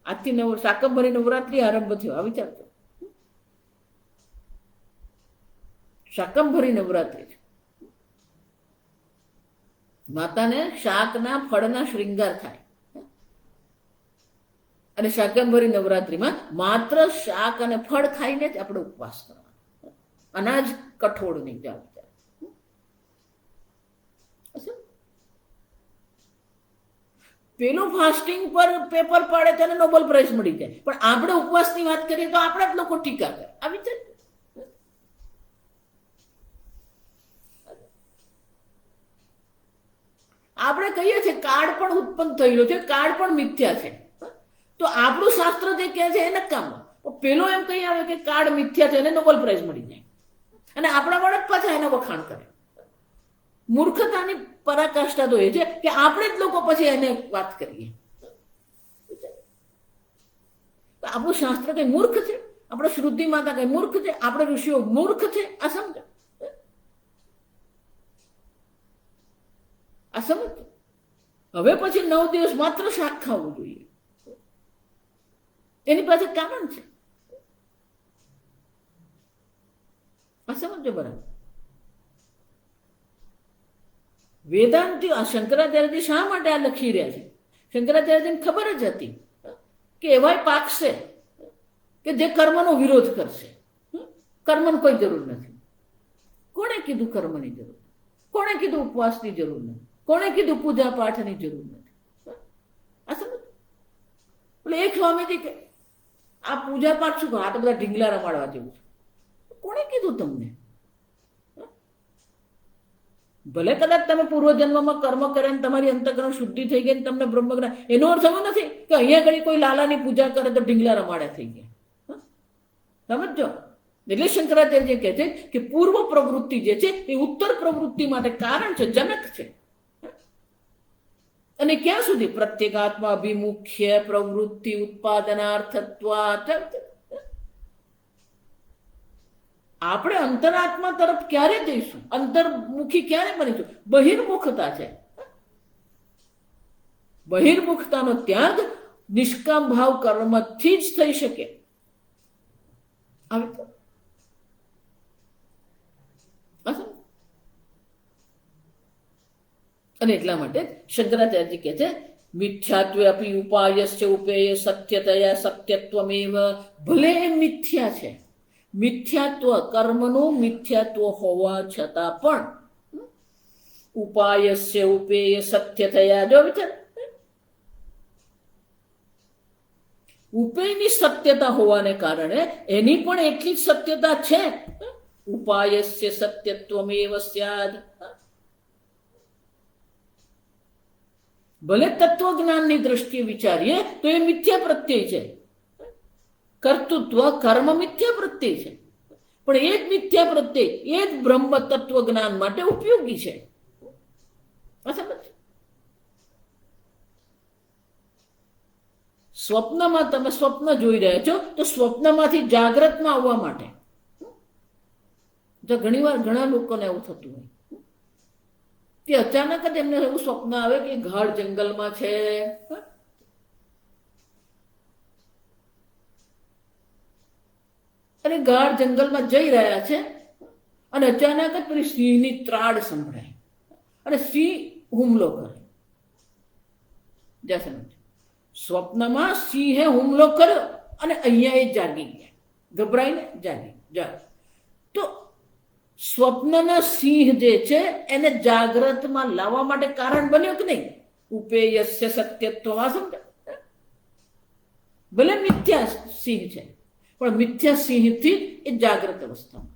આજથી શાકંભરી નવરાત્રી આરંભ થયો. આ વિચારતો શાકંભરી નવરાત્રી છે. માતાને શાકના ફળના શૃંગાર થાય. અને શાકંભરી નવરાત્રીમાં માત્ર શાક અને ફળ ખાઈને જ આપણે ઉપવાસ કરવાનો. અનાજ કઠોળ નહીં. જાવ પેલું ફાસ્ટિંગ પર પેપર પાડે તેને નોબેલ પ્રાઇઝ મળી જાય, પણ આપણે ઉપવાસની વાત કરીએ તો આપણા જ લોકો ટીકા કરે. આ વિચાર આપણે કહીએ છીએ કાળ પણ ઉત્પન્ન થયેલો છે, કાળ પણ મિથ્યા છે. તો આપણું શાસ્ત્ર જે કહે છે એ નકામું. પેલો એમ કહી આવે કે કાળ મિથ્યા છે, એને નોબેલ પ્રાઇઝ મળી જાય, અને આપણા બાળક પાછા એના વખાણ કરે. મૂર્ખતાની પરાકાષ્ઠા તો એ છે કે આપણે જ લોકો પછી એને વાત કરીએ. આપણું શાસ્ત્ર કઈ મૂર્ખ છે? આપણે શ્રુતિ માતા કઈ મૂર્ખ છે? આપણે ઋષિઓ મૂર્ખ છે? આ સમજો, આ સમજ. હવે પછી 9 દિવસ માત્ર શાક ખાવું જોઈએ. એની પાસે કારણ છે. આ સમજો બરાબર. વેદાંતિઓ શંકરાચાર્યજી શા માટે આ લખી રહ્યા છે? શંકરાચાર્યજીને ખબર જ હતી કે એવાય પાકશે કે જે કર્મનો વિરોધ કરશે. કર્મની કોઈ જરૂર નથી. કોણે કીધું કર્મની જરૂર? કોણે કીધું ઉપવાસની જરૂર નથી? કોણે કીધું પૂજા પાઠની જરૂર નથી? આ સમજ. એટલે એક સ્વામીજી કે આ પૂજા પાઠ શું? આ તો બધા ઢીંગલા રમાડવા જેવું છે. કોણે કીધું તમને? ભલે કદાચ તમે પૂર્વજન્મમાં કર્મ કરે ને તમારી અંતઃકરણ શુદ્ધિ થઈ ગઈ ને તમને બ્રહ્મજ્ઞાન, એનો અર્થ એવો નથી કે અહીંયા ઘડી કોઈ લાલાની પૂજા કરે તો ઢીંગલા રમાડ્યા થઈ ગયા. સમજો. એટલે શંકરાચાર્ય કહે છે કે પૂર્વ પ્રવૃત્તિ જે છે એ ઉત્તર પ્રવૃત્તિ માટે કારણ છે, જનક છે. અને ક્યાં સુધી? પ્રત્યેગાત્મા અભિમુખ્ય પ્રવૃત્તિ ઉત્પાદનાર્થત્વાત. આપણે અંતરાત્મા તરફ ક્યારે જઈશું? અંતર્મુખી ક્યારે બનીશું? બહિર્મુખતા છે. બહિર્મુખતાનો ત્યાગ નિષ્કામ ભાવ કર્મથી જ થઈ શકે. અને એટલા માટે શંકરાચાર્યજી કહે છે મિથ્યાત્વે અપી ઉપાયસ્ય ઉપેય સત્યતયા સત્યત્વમેવ. ભલે એ મિથ્યા છે, મિથ્યાત્વ કર્મનું મિથ્યાત્વ હોવા છતાં પણ ઉપાયસ્ય ઉપેય સત્યતયા, જો વિચાર, ઉપેયની સત્યતા હોવાને કારણે એની પણ એટલી જ સત્યતા છે. ઉપાયસ્ય સત્યત્વમેવ સ્યાદ. ભલે તત્વજ્ઞાનની દ્રષ્ટિએ વિચારીએ તો એ મિથ્યા પ્રત્યય છે, કર્તૃત્વ કર્મ મિથ્યા પ્રત્યય છે, પણ એ જ મિથ્યા પ્રત્યય એ જ બ્રહ્મ તત્વજ્ઞાન માટે ઉપયોગી છે. સ્વપ્નમાં તમે સ્વપ્ન જોઈ રહ્યા છો તો સ્વપ્નમાંથી જાગ્રતમાં આવવા માટે, તો ઘણી વાર ઘણા લોકોને એવું થતું હોય કે અચાનક જ એમને એવું સ્વપ્ન આવે કે ગાઢ જંગલમાં છે, અને ગાઢ જંગલમાં જઈ રહ્યા છે અને અચાનક જ પેલી સિંહની ત્રાડ સંભળાય અને સિંહ હુમલો કરે. જ્યાં સમજ સ્વપ્નમાં સિંહે હુમલો કર્યો અને અહીંયા એ જાગી ગયા, ગભરાઈને જાગી ગયા. તો સ્વપ્નના સિંહ જે છે એને જાગ્રતમાં લાવવા માટે કારણ બન્યો કે નહીં? ઉપેયસ્ય સત્યત્વમાં. સમજ, ભલે મિથ્યા સિંહ છે પણ મિથ્યા સિંહથી એ જાગ્રત અવસ્થામાં.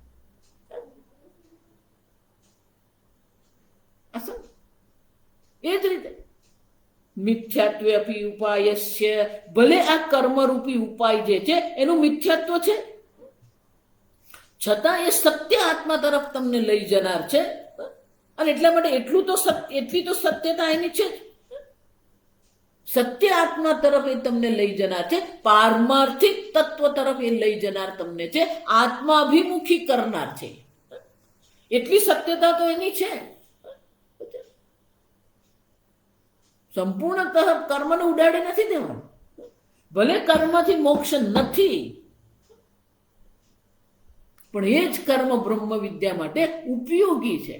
એ જ રીતે મિથ્યાત્વે અપી ઉપાયસ્ય, ભલે આ કર્મરૂપી ઉપાય જે છે એનું મિથ્યાત્વ છે છતાં એ સત્ય આત્મા તરફ તમને લઈ જનાર છે. અને એટલા માટે એટલી તો સત્યતા એની છે જ. સત્ય આત્મા તરફ એ તમને લઈ જનાર છે, પારમાર્થિક તત્વ તરફ એ લઈ જનાર તમને છે, આત્માભિમુખી કરનાર છે. એટલી સત્યતા તો એની છે. સંપૂર્ણતઃ કર્મને ઉડાડી નથી દેવાનું. ભલે કર્મથી મોક્ષ નથી, પણ એ જ કર્મ બ્રહ્મ વિદ્યા માટે ઉપયોગી છે.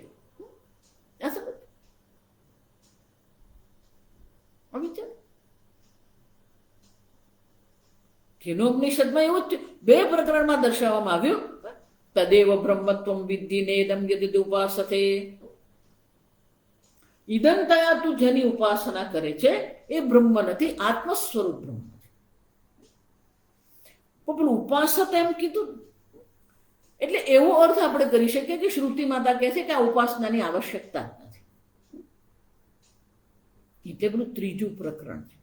કેનોપનિષદમાં એવું જ બે પ્રકરણમાં દર્શાવવામાં આવ્યું. તદેવ બ્રહ્મત્વમ વિદ્ધિ નેદમ યદિ ઉપાસતે. ઇદમ તયા તું જેની ઉપાસના કરે છે એ બ્રહ્મ નથી, આત્મ સ્વરૂપ બ્રહ્મ છે. પણ ઉપાસત એમ કીધું એટલે એવો અર્થ આપણે કરી શકીએ કે શ્રુતિ માતા કહે છે કે આ ઉપાસનાની આવશ્યકતા જ નથી. એ પેલું ત્રીજું પ્રકરણ છે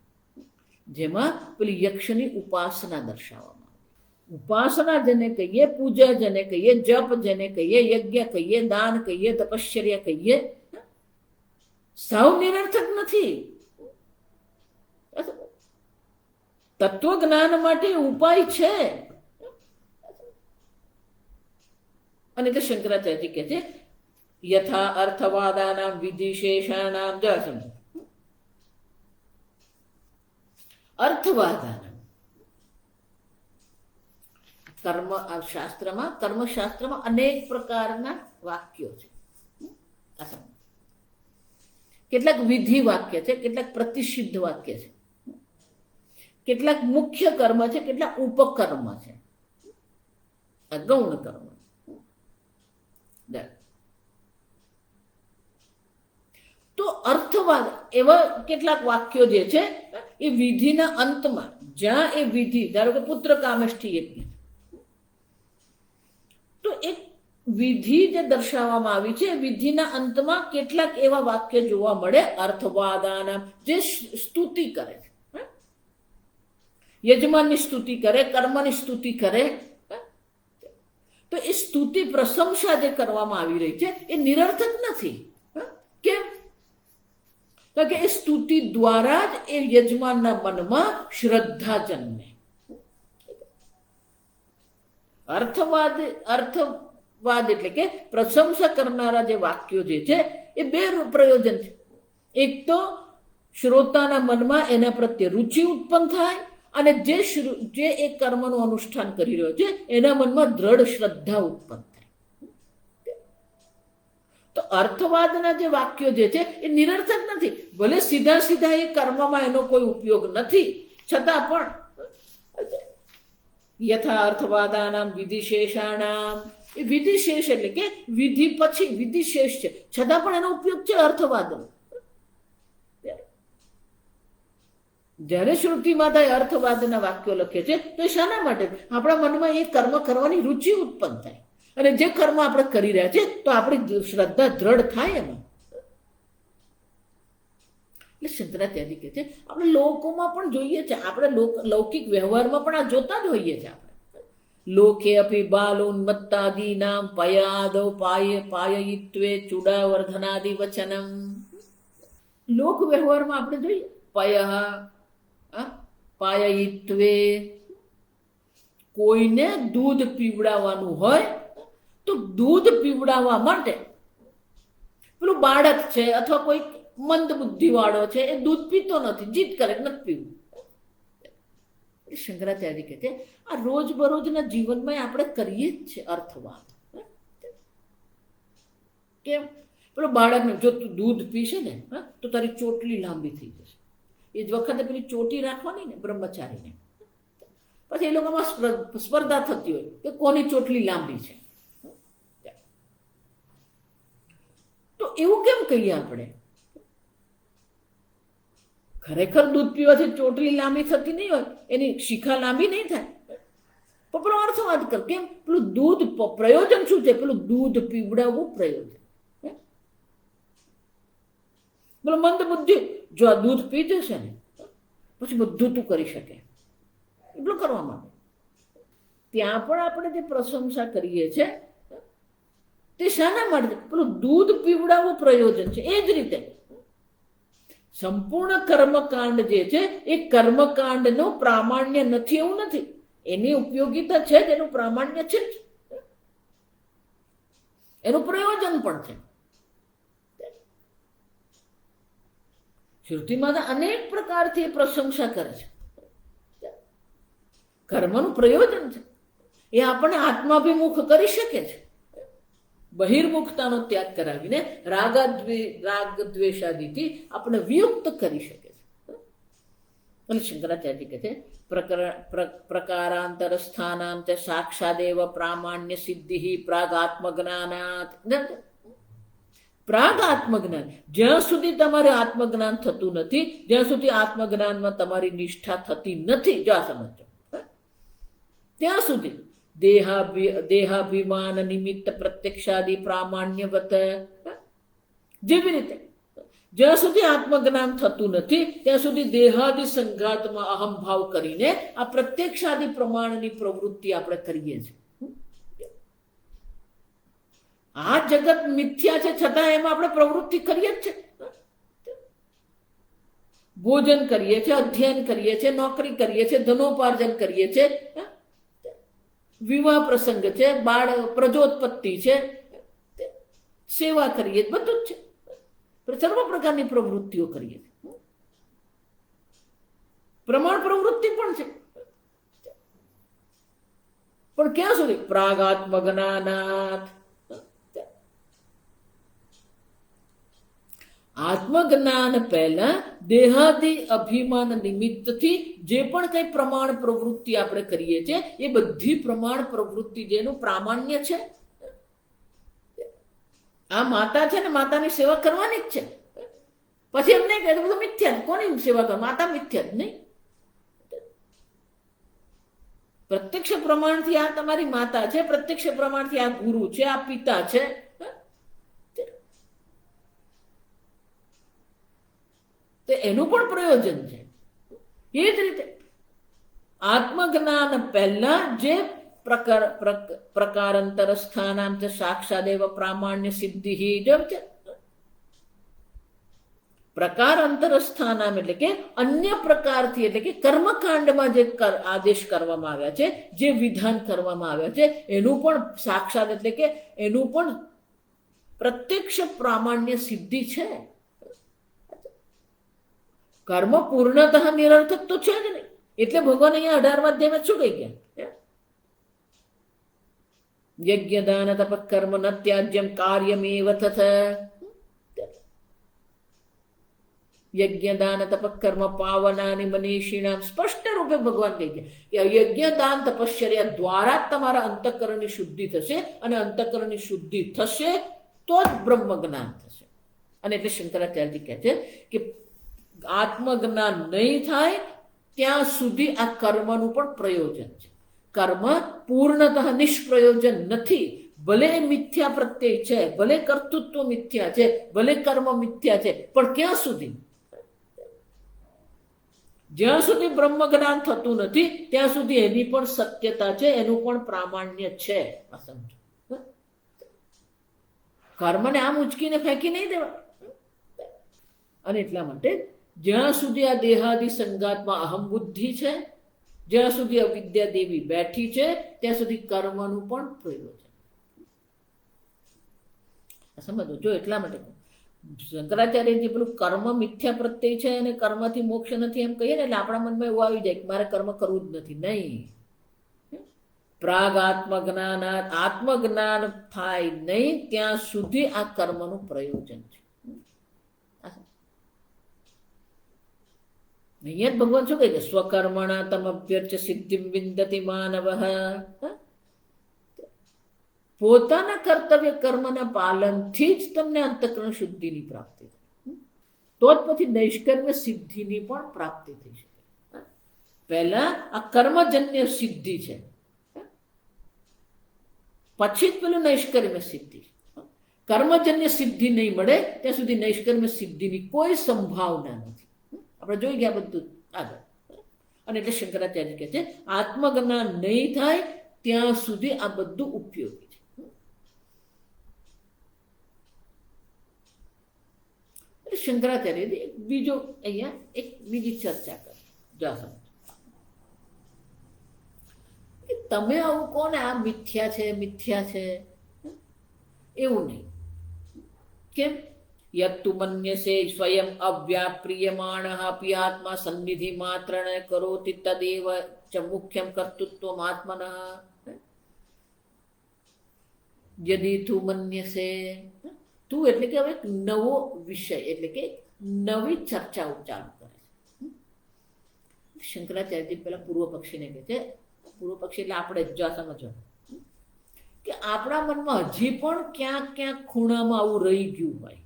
જેમાં પેલી યક્ષની ઉપાસના દર્શાવવામાં આવે. ઉપાસના જેને કહીએ, પૂજા જેને કહીએ, જપ જેને કહીએ, યજ્ઞ કહીએ, દાન કહીએ, તપશ્ચર્યા કહીએ, સાવ નિરર્થક નથી. તત્વજ્ઞાન માટે ઉપાય છે. અને તે શંકરાચાર્યજી કહે છે યથા અર્થવાદાનામ વિધિશેષાણામ. અર્થવાદાનામ કર્મશાસ્ત્રમાં અનેક પ્રકારના વાક્યો છે. કેટલાક વિધિ વાક્ય છે, કેટલાક પ્રતિષિદ્ધ વાક્ય છે, કેટલાક મુખ્ય કર્મ છે, કેટલાક ઉપકર્મ છે, ગૌણ કર્મ. તો અર્થવાદ એવા કેટલાક વાક્યો જે છે એ વિધિના અંતમાં, જ્યાં એ વિધિ, ધારો કે પુત્ર કામેષ્ઠી યજ્ઞ, તો એક વિધિ જે દર્શાવવામાં આવી છે, વિધિના અંતમાં કેટલાક એવા વાક્ય જોવા મળે અર્થવાદાના, જે સ્તુતિ કરે છે, યજમાનની સ્તુતિ કરે, કર્મની સ્તુતિ કરે. તો એ સ્તુતિ પ્રશંસા જે કરવામાં આવી રહી છે એ નિરર્થક નથી. કેમ? કારણ કે એ સ્તુતિ દ્વારા જ એ યજમાનના મનમાં શ્રદ્ધા જન્મે. અર્થવાદ એટલે કે પ્રશંસા કરનારા જે વાક્યો જે છે એ બે પ્રયોજન છે. એક તો શ્રોતાના મનમાં એના પ્રત્યે રુચિ ઉત્પન્ન થાય, અને જે એ કર્મનું અનુષ્ઠાન કરી રહ્યો છે એના મનમાં દ્રઢ શ્રદ્ધા ઉત્પન્ન થાય. તો અર્થવાદના જે વાક્યો જે છે એ નિરર્થક નથી. ભલે સીધા સીધા એ કર્મમાં એનો કોઈ ઉપયોગ નથી, છતાં પણ યથા અર્થવાદાનામ વિધિશેષાણામ, એ વિધિશેષ એટલે કે વિધિ પછી વિધિશેષ છે, છતાં પણ એનો ઉપયોગ છે અર્થવાદનો. જ્યારે શ્રુતિ માતાએ અર્થવાદના વાક્યો લખે છે તો એ શાના માટે? આપણા મનમાં એ કર્મ કરવાની રુચિ ઉત્પન્ન થાય, અને જે કર્મ આપણે કરી રહ્યા છીએ તો આપણી શ્રદ્ધા દ્રઢ થાય એમાં. એટલે શંકરાચાર્ય કહે છે આપણે લોકોમાં પણ જોઈએ છે, આપણે લૌકિક વ્યવહારમાં પણ આ જોતા જ હોઈએ છીએ. આપણે લોકે અપી બાલોન્મત્તાદી નામ પયાદો પાયયિત્વે ચૂડાવર્ધનાદિ વચનમ. લોક વ્યવહારમાં આપણે જોઈએ પય પાયયિત્વે, કોઈને દૂધ પીવડાવવાનું હોય તો દૂધ પીવડાવવા માટે પેલું બાળક છે અથવા કોઈ મંદ બુદ્ધિ વાળો છે, એ દૂધ પીતો નથી, જીદ કરે નથી પીવું. શંકરાચાર્ય કહે છે આ રોજબરોજના જીવનમાં આપણે કરીએ જ છે અર્થવાદ. કેમ? પેલો બાળકને જો તું દૂધ પીશે ને તો તારી ચોટલી લાંબી થઈ જશે. એ જ વખતે પેલી ચોટી રાખવાની ને બ્રહ્મચારીને, પછી એ લોકોમાં સ્પર્ધા થતી હોય કે કોની ચોટલી લાંબી છે. તો એવું કેમ કહીએ આપણે? ખરેખર દૂધ પીવાથી ચોટલી લાંબી થતી નહીં હોય, એની શિખા લાંબી નહીં થાય. પણ પેલો અર્થવાદ કર. કેમ? પેલું દૂધ પ્રયોજન શું છે? પેલું દૂધ પીવડાવવું પ્રયોજન. પેલો મંદ બુદ્ધિ જો આ દૂધ પી જશે ને પછી બધું તું કરી શકે, એટલું કરવા માટે. ત્યાં પણ આપણે જે પ્રશંસા કરીએ છીએ તે શાના માટે? પેલું દૂધ પીવડાવવું પ્રયોજન છે. એ જ રીતે સંપૂર્ણ કર્મકાંડ જે છે એ કર્મકાંડનું પ્રામાણ્ય નથી એવું નથી. એની ઉપયોગિતા છે જ, એનું પ્રામાણ્ય છે જ, એનું પ્રયોજન પણ છે. શ્રુતિમાં અનેક પ્રકારથી પ્રશંસા કરે છે. કર્મનું પ્રયોજન છે એ આપણને આત્માભિમુખ કરી શકે છે. બહિર્મુખતાનો ત્યાગ કરાવીને રાગ દ્વેષાદિથી આપણે વિયુક્ત કરી શકે છે. અને શંકરાચાર્ય કહે છે પ્રકારાંતર સ્થાનામ ચ સાક્ષાદેવ પ્રામાણ્ય સિદ્ધિ પ્રાગાત્મજ્ઞાનાત. પ્રાગ આત્મજ્ઞાન, જ્યાં સુધી તમારે આત્મજ્ઞાન થતું નથી, જ્યાં સુધી આત્મજ્ઞાનમાં તમારી નિષ્ઠા થતી નથી, જો આ સમજો, ત્યાં સુધી દેહાભિમાન નિમિત્ત પ્રત્યક્ષાદિ પ્રામાણ્યવત. જેવી રીતે જ્યાં સુધી આત્મજ્ઞાન થતું નથી ત્યાં સુધી દેહાદિ સંઘાતમાં અહમભાવ કરીને આ પ્રત્યક્ષાદિ પ્રમાણની પ્રવૃત્તિ આપણે કરીએ છીએ. આ જગત મિથ્યા છે છતાં એમાં આપણે પ્રવૃત્તિ કરીએ જ છે. ભોજન કરીએ છીએ, અધ્યયન કરીએ છીએ, નોકરી કરીએ છીએ, ધનોપાર્જન કરીએ છીએ, વિવાહ પ્રસંગ છે, બાળ પ્રજોત્પત્તિ છે, સેવા કરીએ, બધું જ છે. સર્વ પ્રકારની પ્રવૃત્તિઓ કરીએ છીએ. પ્રમાણ પ્રવૃત્તિ પણ છે. પણ ક્યાં સુધી? પ્રાગાત્મજ્ઞાનાત. આત્મજ્ઞાન પહેલા દેહાદિ અભિમાન નિમિત્તથી જે પણ કઈ પ્રમાણ પ્રવૃત્તિ આપણે કરીએ છીએ એ બધી પ્રમાણ પ્રવૃત્તિ જેનું પ્રામાણ્ય છે. આ માતા છે ને, માતાની સેવા કરવાની જ છે. પછી એમ નહીં કહે બધું મિથ્યા, કોની સેવા કર? માતા મિથ્યા જ નહીં. પ્રત્યક્ષ પ્રમાણથી આ તમારી માતા છે, પ્રત્યક્ષ પ્રમાણથી આ ગુરુ છે, આ પિતા છે. એનું પણ પ્રયોજન છે. એ જ રીતે આત્મજ્ઞાન પહેલા જે પ્રકારાંતર સ્થાનામ ચ સાક્ષાદેવ પ્રામાણ્ય સિદ્ધિ છે. પ્રકારાંતર સ્થાનામ એટલે કે અન્ય પ્રકારથી, એટલે કે કર્મકાંડમાં જે આદેશ કરવામાં આવ્યા છે, જે વિધાન કરવામાં આવ્યા છે એનું પણ સાક્ષાત એટલે કે એનું પણ પ્રત્યક્ષ પ્રામાણ્ય સિદ્ધિ છે. કર્મ પૂર્ણતઃ નિરર્થક તો છે જ નહીં. એટલે ભગવાન અહીંયા 18મા અધ્યાયમાં શું કહી ગયા? યજ્ઞદાન તપ કર્મ ન ત્યાજ્યમ કાર્યમેવ તથ. યજ્ઞદાન તપ કર્મ પાવનાની મનીષિણામ, સ્પષ્ટ રૂપે ભગવાન કહે છે કે યજ્ઞદાન તપશ્ચર્યા દ્વારા જ તમારા અંતઃકરણની શુદ્ધિ થશે, અને અંતઃકરણની શુદ્ધિ થશે તો જ બ્રહ્મ જ્ઞાન થશે. અને એટલે શંકરાચાર્યજી કહે છે કે આત્મજ્ઞાન નહીં થાય ત્યાં સુધી આ કર્મનું પણ પ્રયોજન છે. કર્મ પૂર્ણતઃ નિષ્પ્રયોજન નથી. ભલે મિથ્યા પ્રત્યય છે, ભલે કર્તૃત્વ મિથ્યા છે, ભલે કર્મ મિથ્યા છે, પણ ક્યાં સુધી? જ્યાં સુધી બ્રહ્મ જ્ઞાન થતું નથી ત્યાં સુધી એની પણ સત્યતા છે, એનું પણ પ્રામાણ્ય છે. સમજો, કર્મને આમ ઉચકીને ફેંકી નહીં દેવા. અને એટલા માટે જ્યાં સુધી આ દેહાદિ સંગાતમાં અહમ બુદ્ધિ છે, જ્યાં સુધી અવિદ્યા દેવી બેઠી છે, ત્યાં સુધી કર્મનું પણ પ્રયોજન. સમજો જો, એટલા માટે શંકરાચાર્યજી પેલું કર્મ મિથ્યા પ્રત્યય છે અને કર્મથી મોક્ષ નથી એમ કહીએ ને, એટલે આપણા મનમાં એવું આવી જાય કે મારે કર્મ કરવું જ નથી. નહીં, પ્રાગ આત્મજ્ઞાન, આત્મજ્ઞાન થાય નહીં ત્યાં સુધી આ કર્મનું પ્રયોજન છે. અહીંયા જ ભગવાન શું કહે છે? સ્વકર્મણા તમભ્યર્ચ સિદ્ધિમ વિંદતિ માનવ. પોતાના કર્તવ્ય કર્મના પાલનથી જ તમને અંતઃકરણ શુદ્ધિની પ્રાપ્તિ થાય, તો જ પછી નૈષ્કર્મ્ય સિદ્ધિની પણ પ્રાપ્તિ થઈ શકે. પહેલા આ કર્મજન્ય સિદ્ધિ છે, પછી જ પેલું નૈષ્કર્મ્ય સિદ્ધિ. કર્મજન્ય સિદ્ધિ નહીં મળે ત્યાં સુધી નૈષ્કર્મ્ય સિદ્ધિની કોઈ સંભાવના નથી. આપણે જોઈ ગયા બધું આગળ. અને એટલે શંકરાચાર્ય કહે છે આત્મજ્ઞાન નહીં થાય ત્યાં સુધી આ બધું ઉપયોગી છે. શંકરાચાર્ય બીજો અહીંયા એક બીજી ચર્ચા કરે. તમે આવું કોને આ મિથ્યા છે મિથ્યા છે એવું નહીં. કેમ? યત્તુ મન્યસે સ્વયં અવ્યાપ્રિયમાણ અપી આત્મા સન્નિધિ માત્ર કરોતિ તદેવ ચ મુખ્યમ કર્તૃત્વમ આત્મનઃ. યદિ તું મન્યસે, તું એટલે કે હવે નવો વિષય, એટલે કે નવી ચર્ચાઓ ચાલુ કરે છે. શંકરાચાર્યજી પેલા પૂર્વ પક્ષીને કહે છે, પૂર્વ પક્ષી એટલે આપણે જ સમજો કે આપણા મનમાં હજી પણ ક્યાંક ક્યાંક ખૂણામાં આવું રહી ગયું હોય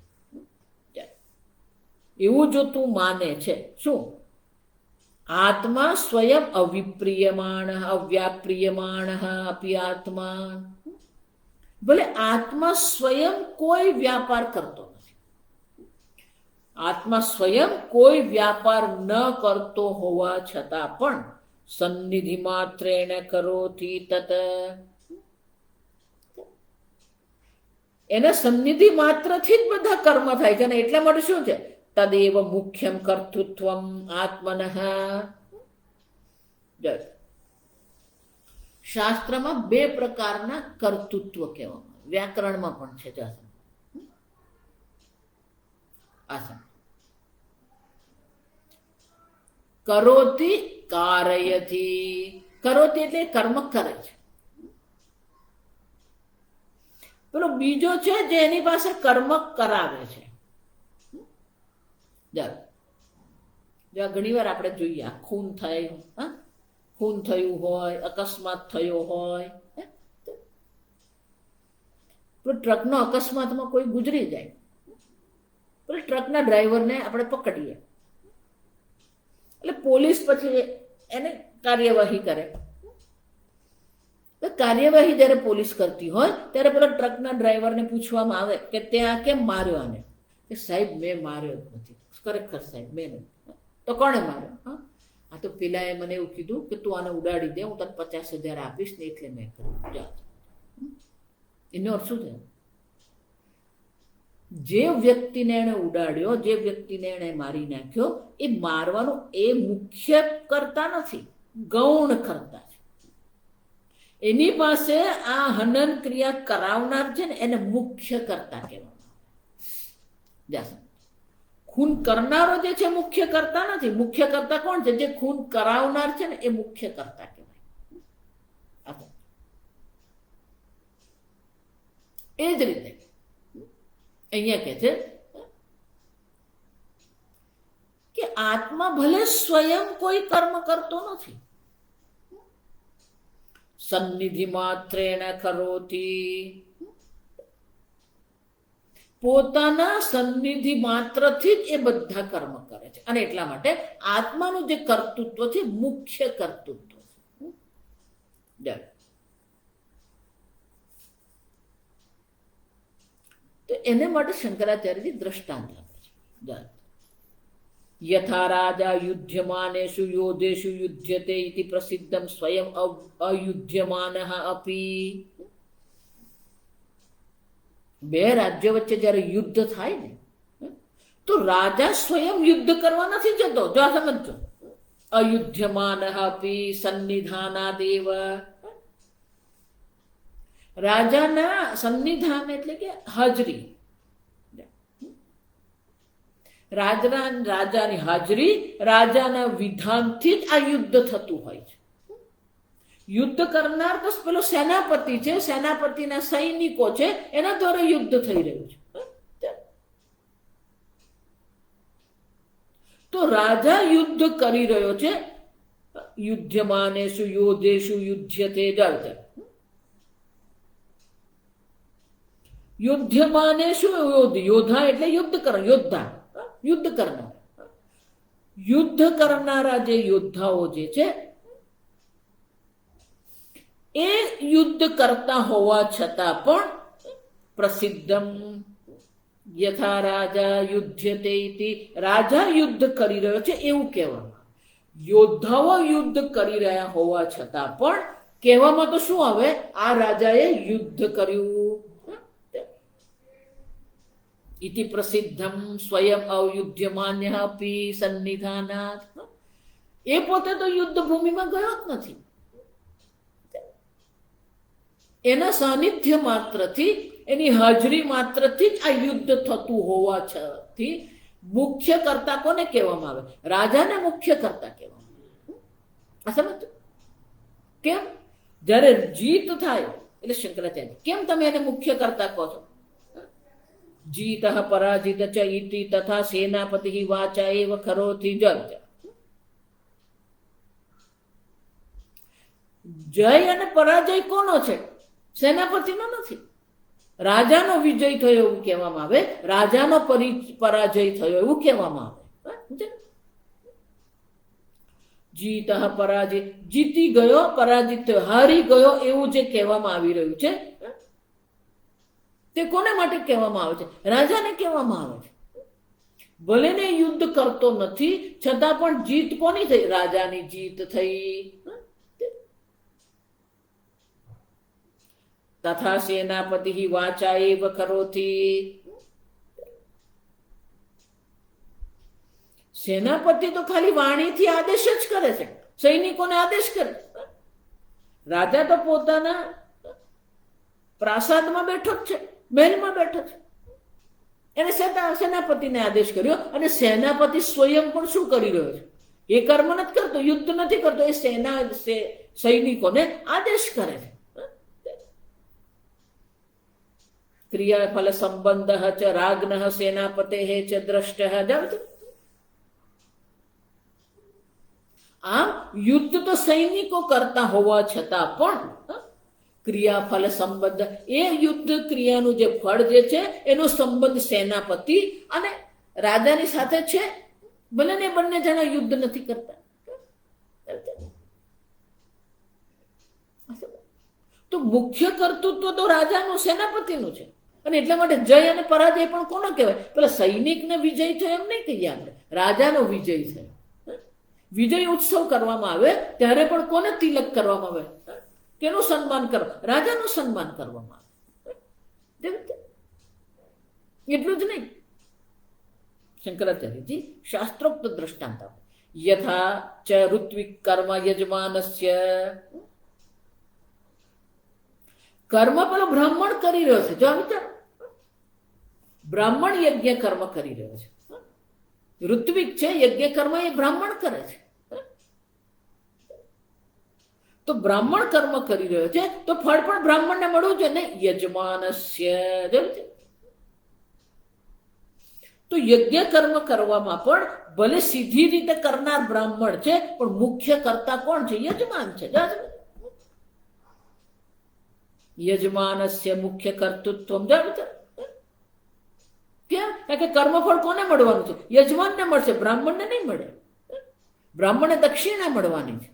એવું જો તું માને છે. શું? આત્મા સ્વયં અવિપ્રિયમાણ અવ્યાપ્રિયમાણ અપી આત્મા. ભલે આત્મા સ્વયં કોઈ વ્યાપાર કરતો નથી, આત્મા સ્વયં કોઈ વ્યાપાર ન કરતો હોવા છતાં પણ સન્નિધિ માત્રેણ કરોતિ તત, એના સન્નિધિ માત્રથી જ બધા કર્મ થાય છે. અને એટલા માટે શું છે? તદેવ મુખ્યમ કર્તૃત્વમ આત્મનઃ. શાસ્ત્રમાં બે પ્રકારના કર્તૃત્વ કહેવામાં, વ્યાકરણમાં પણ છે. આસન કરોતિ કારયતિ. કરોતિ એટલે કર્મ કરે છે. પેલો બીજો છે જે એની પાસે કર્મ કરાવે છે. ઘણી વાર આપણે જોઈએ ખૂન થયું, ખૂન થયું હોય, અકસ્માત થયો હોય, ટ્રકનો અકસ્માતમાં કોઈ ગુજરી જાય, પેલા ટ્રકના ડ્રાઈવરને આપણે પકડીએ એટલે પોલીસ પછી એને કાર્યવાહી કરે. કાર્યવાહી જ્યારે પોલીસ કરતી હોય ત્યારે પેલા ટ્રકના ડ્રાઈવરને પૂછવામાં આવે કે ત્યાં કેમ માર્યો આને? કે સાહેબ મેં માર્યો જ નથી. ખરેખર સાહેબ મેં નથી. તો કોણે માર્યો? આ તો પેલા એ મને એવું કીધું કે તું આને ઉડાડી દે, હું તને 50,000 આપીશ ને એટલે મેં કર્યું. એનો અર્થ શું થયો? જે વ્યક્તિને એને ઉડાડ્યો, જે વ્યક્તિને એને મારી નાખ્યો, એ મારવાનું એ મુખ્ય કરતા નથી, ગૌણ કરતા છે. એની પાસે આ હનન ક્રિયા કરાવનાર છે ને એને મુખ્ય કરતા કહેવામાં. ખૂન કરનારો જે છે મુખ્ય કરતા નથી. મુખ્ય કરતા કોણ છે? જે ખૂન કરાવનાર છે ને એ મુખ્ય કરતા કહેવાય. એ જ રીતે અહીંયા કહે છે કે આત્મા ભલે સ્વયં કોઈ કર્મ કરતો નથી, સન્નિધિ માત્રેણ કરોતિ, પોતાના સન્નિધિ માત્રથી જ એ બધા કર્મ કરે છે. અને એટલા માટે આત્માનું જે કર્તૃત્વ છે મુખ્ય કર્તૃત્વ છે. તો એને માટે શંકરાચાર્યજી દ્રષ્ટાંત આપે છે. યથા રાજા યુધ્યમાનેષુ યોધેષુ યુધ્યતે ઇતિ પ્રસિદ્ધમ સ્વયં અયુધ્યમાનઃ અપી. બે રાજ્યો વચ્ચે જ્યારે યુદ્ધ થાય ને તો રાજા સ્વયં યુદ્ધ કરવા નથી જતો. જો આ સમજો, અયુધ્યમાનઃ અપી સન્નિધાનાદેવ. રાજાના સન્નિધાન એટલે કે હાજરી, રાજાની હાજરી, રાજાના વિધાનથી જ આ યુદ્ધ થતું હોય છે. યુદ્ધ કરનાર તો પેલો સેનાપતિ છે, સેનાપતિના સૈનિકો છે, એના દ્વારા યુદ્ધ થઈ રહ્યું છે. તો રાજા યુદ્ધ કરી રહ્યો છે. યુધ્યમાનેષુ યોધેષુ યુધ્યતે. યુધ્યમાનેષુ યોધા એટલે યુદ્ધ કર, યોદ્ધા, યુદ્ધ કરનાર. યુદ્ધ કરનારા જે યોદ્ધાઓ જે છે એ યુદ્ધ કરતા હોવા છતાં પણ પ્રસિદ્ધમ યથા રાજા યુધ્યતે ઇતિ, રાજા યુદ્ધ કરી રહ્યો છે એવું કહેવામાં. યોદ્ધાઓ યુદ્ધ કરી રહ્યા હોવા છતાં પણ કહેવામાં તો શું આવે, આ રાજાએ યુદ્ધ કર્યું. ઇતિ પ્રસિદ્ધમ સ્વયં અયુધ્યમાન્ય અપી સન્નિધાનાત. એ પોતે તો યુદ્ધ ભૂમિમાં ગયો જ નથી. એના સાનિધ્ય માત્રથી, એની હાજરી માત્રથી જ આ યુદ્ધ થતું હોવા છથી મુખ્ય કર્તા કોને કહેવામાં આવે, રાજાને મુખ્ય કર્તા કહેવામાં આવે. આ સમજો કેમ? જ્યારે જીત થાય એટલે શંકરાચાર્ય કેમ તમે એને મુખ્ય કર્તા કહો છો? જીતઃ પરાજિત ચ ઇતિ તથા સેનાપતિ વાચા એવ કરોતિ. જય અને પરાજય કોનો છે? સેનાપતિનો નથી. રાજાનો વિજય થયો એવું કહેવામાં આવે, રાજાનો પરાજય થયો એવું કહેવામાં આવે. જીતઃ પરાજિત, જીતી ગયો, પરાજિત થયો, હારી ગયો એવું જે કહેવામાં આવી રહ્યું છે તે કોને માટે કહેવામાં આવે છે? રાજાને કહેવામાં આવે છે. ભલે ને યુદ્ધ કરતો નથી છતાં પણ જીત કોની થઈ? રાજાની જીત થઈ. તથા સેનાપતિ વાચા એવ કરોતિ. સેનાપતિ તો ખાલી વાણીથી આદેશ જ કરે છે, સૈનિકોને આદેશ કરે. રાજા તો પોતાના પ્રાસાદમાં બેઠો જ છે, મહેલમાં બેઠો છે. એને સેનાપતિને આદેશ કર્યો અને સેનાપતિ સ્વયં પણ શું કરી રહ્યો છે? એ કર્મ નથી કરતો, યુદ્ધ નથી કરતો, એ સૈનિકોને આદેશ કરે છે. ક્રિયાફલ સંબંધ ચ રાજ્ઞ સેનાપતે ચ દ્રષ્ટ. આમ યુદ્ધ તો સૈનિકો કરતા હોવા છતાં પણ ક્રિયાફલ સંબંધ, એ યુદ્ધ ક્રિયાનું જે ફળ જે છે એનો સંબંધ સેનાપતિ અને રાજાની સાથે છે. ભલે ને બંને જણા યુદ્ધ નથી કરતા. તો મુખ્ય કર્તૃત્વ તો રાજાનું, સેનાપતિનું છે. અને એટલા માટે જય અને પરાજય પણ કોનો કહેવાય? પેલા સૈનિકને વિજય થયો એમ નહીં કહીએ આપણે, રાજાનો વિજય થયો. વિજય ઉત્સવ કરવામાં આવે ત્યારે પણ કોને તિલક કરવામાં આવે? કેનું સન્માન કરો? રાજાનું સન્માન કરવામાં આવે. એટલું જ નહીં, શંકરાચાર્યજી શાસ્ત્રોક્ત દ્રષ્ટાંત આપે. યથા ચ ઋત્વિક કર્મ યજમાનસ્ય. કર્મ પેલો બ્રાહ્મણ કરી રહ્યો છે. જો વિચાર, બ્રાહ્મણ યજ્ઞ કર્મ કરી રહ્યો છે. ઋત્વિક છે, યજ્ઞ કર્મ એ બ્રાહ્મણ કરે છે. તો બ્રાહ્મણ કર્મ કરી રહ્યો છે તો ફળ પણ બ્રાહ્મણને મળવું જોઈએ ને, યજમાનસ્ય. જેમ છે તો યજ્ઞ કર્મ કરવામાં પણ ભલે સીધી રીતે કરનાર બ્રાહ્મણ છે પણ મુખ્ય કરતા કોણ છે? યજમાન છે. યજમાનસ્ય મુખ્ય કર્તૃત્વ. જાણો છો કેમ? કારણ કે કર્મફળ કોને મળવાનું છે? યજમાનને મળશે, બ્રાહ્મણને નહીં મળે. બ્રાહ્મણને દક્ષિણા મળવાની છે.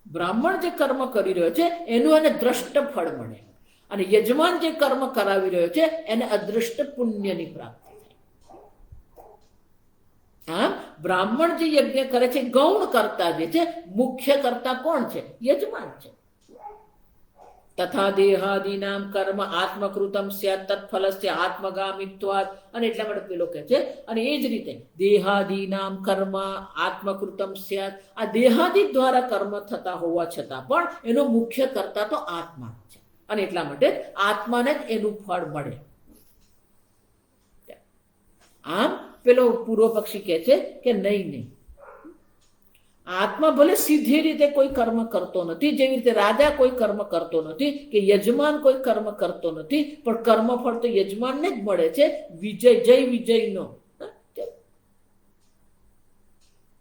બ્રાહ્મણ જે કર્મ કરી રહ્યો છે એનું એને દ્રષ્ટ ફળ મળે, અને યજમાન જે કર્મ કરાવી રહ્યો છે એને અદૃષ્ટ પુણ્યની પ્રાપ્તિ થાય. આમ બ્રાહ્મણ જે યજ્ઞ કરે છે ગૌણ કરતા જે છે, મુખ્ય કરતા કોણ છે? યજમાન છે. તથા દેહાદીનામ કર્મ આત્મકૃતમ સ્યાત તત્ફલસ્ય આત્મગામિત્વાદ. અને એટલા માટે પેલો કહે છે, અને એ જ રીતે દેહાદીનામ કર્મ આત્મકૃતમ સ્યાત, આ દેહાદિ દ્વારા કર્મ થતા હોવા છતાં પણ એનો મુખ્ય કરતા તો આત્મા છે, અને એટલા માટે આત્માને જ એનું ફળ મળે. આમ પેલો પૂર્વ પક્ષી કહે છે કે નહીં, આત્મા ભલે સીધી રીતે કોઈ કર્મ કરતો નથી, જેવી રીતે રાજા કોઈ કર્મ કરતો નથી કે યજમાન કોઈ કર્મ કરતો નથી, પણ કર્મફળ તો યજમાનને જ મળે છે. વિજય, જય વિજયનો,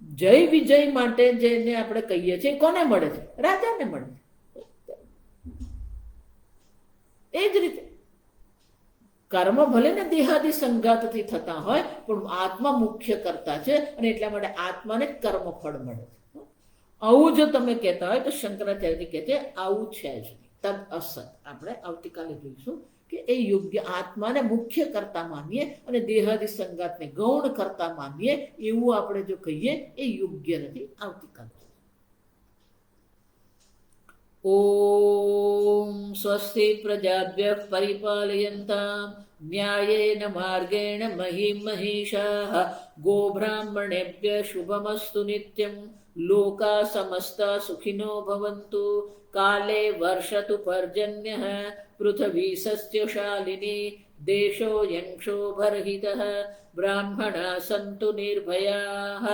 જય વિજય માટે જેને આપણે કહીએ છીએ કોને મળે છે? રાજાને મળે છે. એ જ રીતે કર્મ ભલે ને દેહાદિ સંગાતથી થતા હોય પણ આત્મા મુખ્ય કરતા છે, અને એટલા માટે આત્માને જ કર્મફળ મળે છે. આવું જો તમે કહેતા હોય તો શંકરાચાર્યજી કહે છે આવું છે જ તદ અસત. આપણે આવતીકાલે જોઈશું કે એ યોગ્ય આત્માને મુખ્ય કરતા માનીએ અને દેહાદિ સંગાતને ગૌણ કરતા માનીએ એવું આપણે જો કહીએ એ યોગ્ય નથી. આવતીકાલે ઓમ સ્વસ્તિ પ્રજાભ્યઃ પરિપાલયન્તામ ન્યાયેન માર્ગેણ મહિં મહિષાઃ ગોબ્રાહ્મણેભ્યઃ શુભમસ્તુ નિત્યં લોકા સમસ્તા સુખિનો ભવन्तુ કાલે વર્ષતુ પર્જન્યઃ પૃથ્વી સસ્યશાલિની દેશોऽયં ક્ષોભરહિતઃ બ્રાહ્મણા સन्तુ નિર્ભયાઃ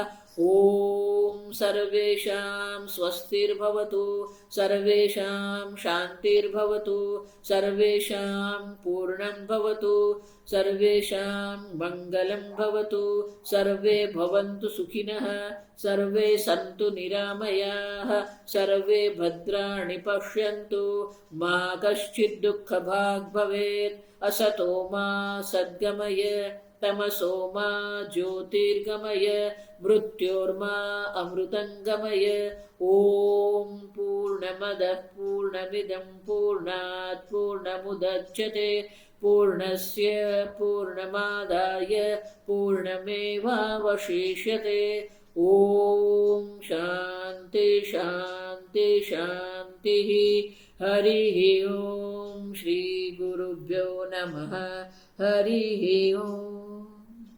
ઓમ સર્વેષાં સ્વસ્તિર્ભવતુ સર્વેષાં શાંતિર્ભવતુ સર્વેષાં પૂર્ણં ભવતુ સર્વેષાં મંગલં ભવતુ સર્વે ભવन्तુ સુખિનઃ સર્વે સन्तુ નિરામયાઃ સર્વે ભદ્રાણિ પશ્યन्तુ મા કશ્ચિत् દુઃખભાગ્ ભવેत् અસતો મા સદ્ગમય તમસો મા જ્યોતિર્ગમય મૃત્યોર્મા અમૃતંગમય. ઓમ પૂર્ણમદઃ પૂર્ણમિદં પૂર્ણાત પૂર્ણમુદચ્યતે પૂર્ણસ્ય પૂર્ણમાદાય પૂર્ણમેવાવશિષ્યતે. ઓમ શાંતિ શાંતિ શાંતિ. હરિ ઓમ. શ્રી ગુરુભ્યો નમઃ. હરિ ઓમ.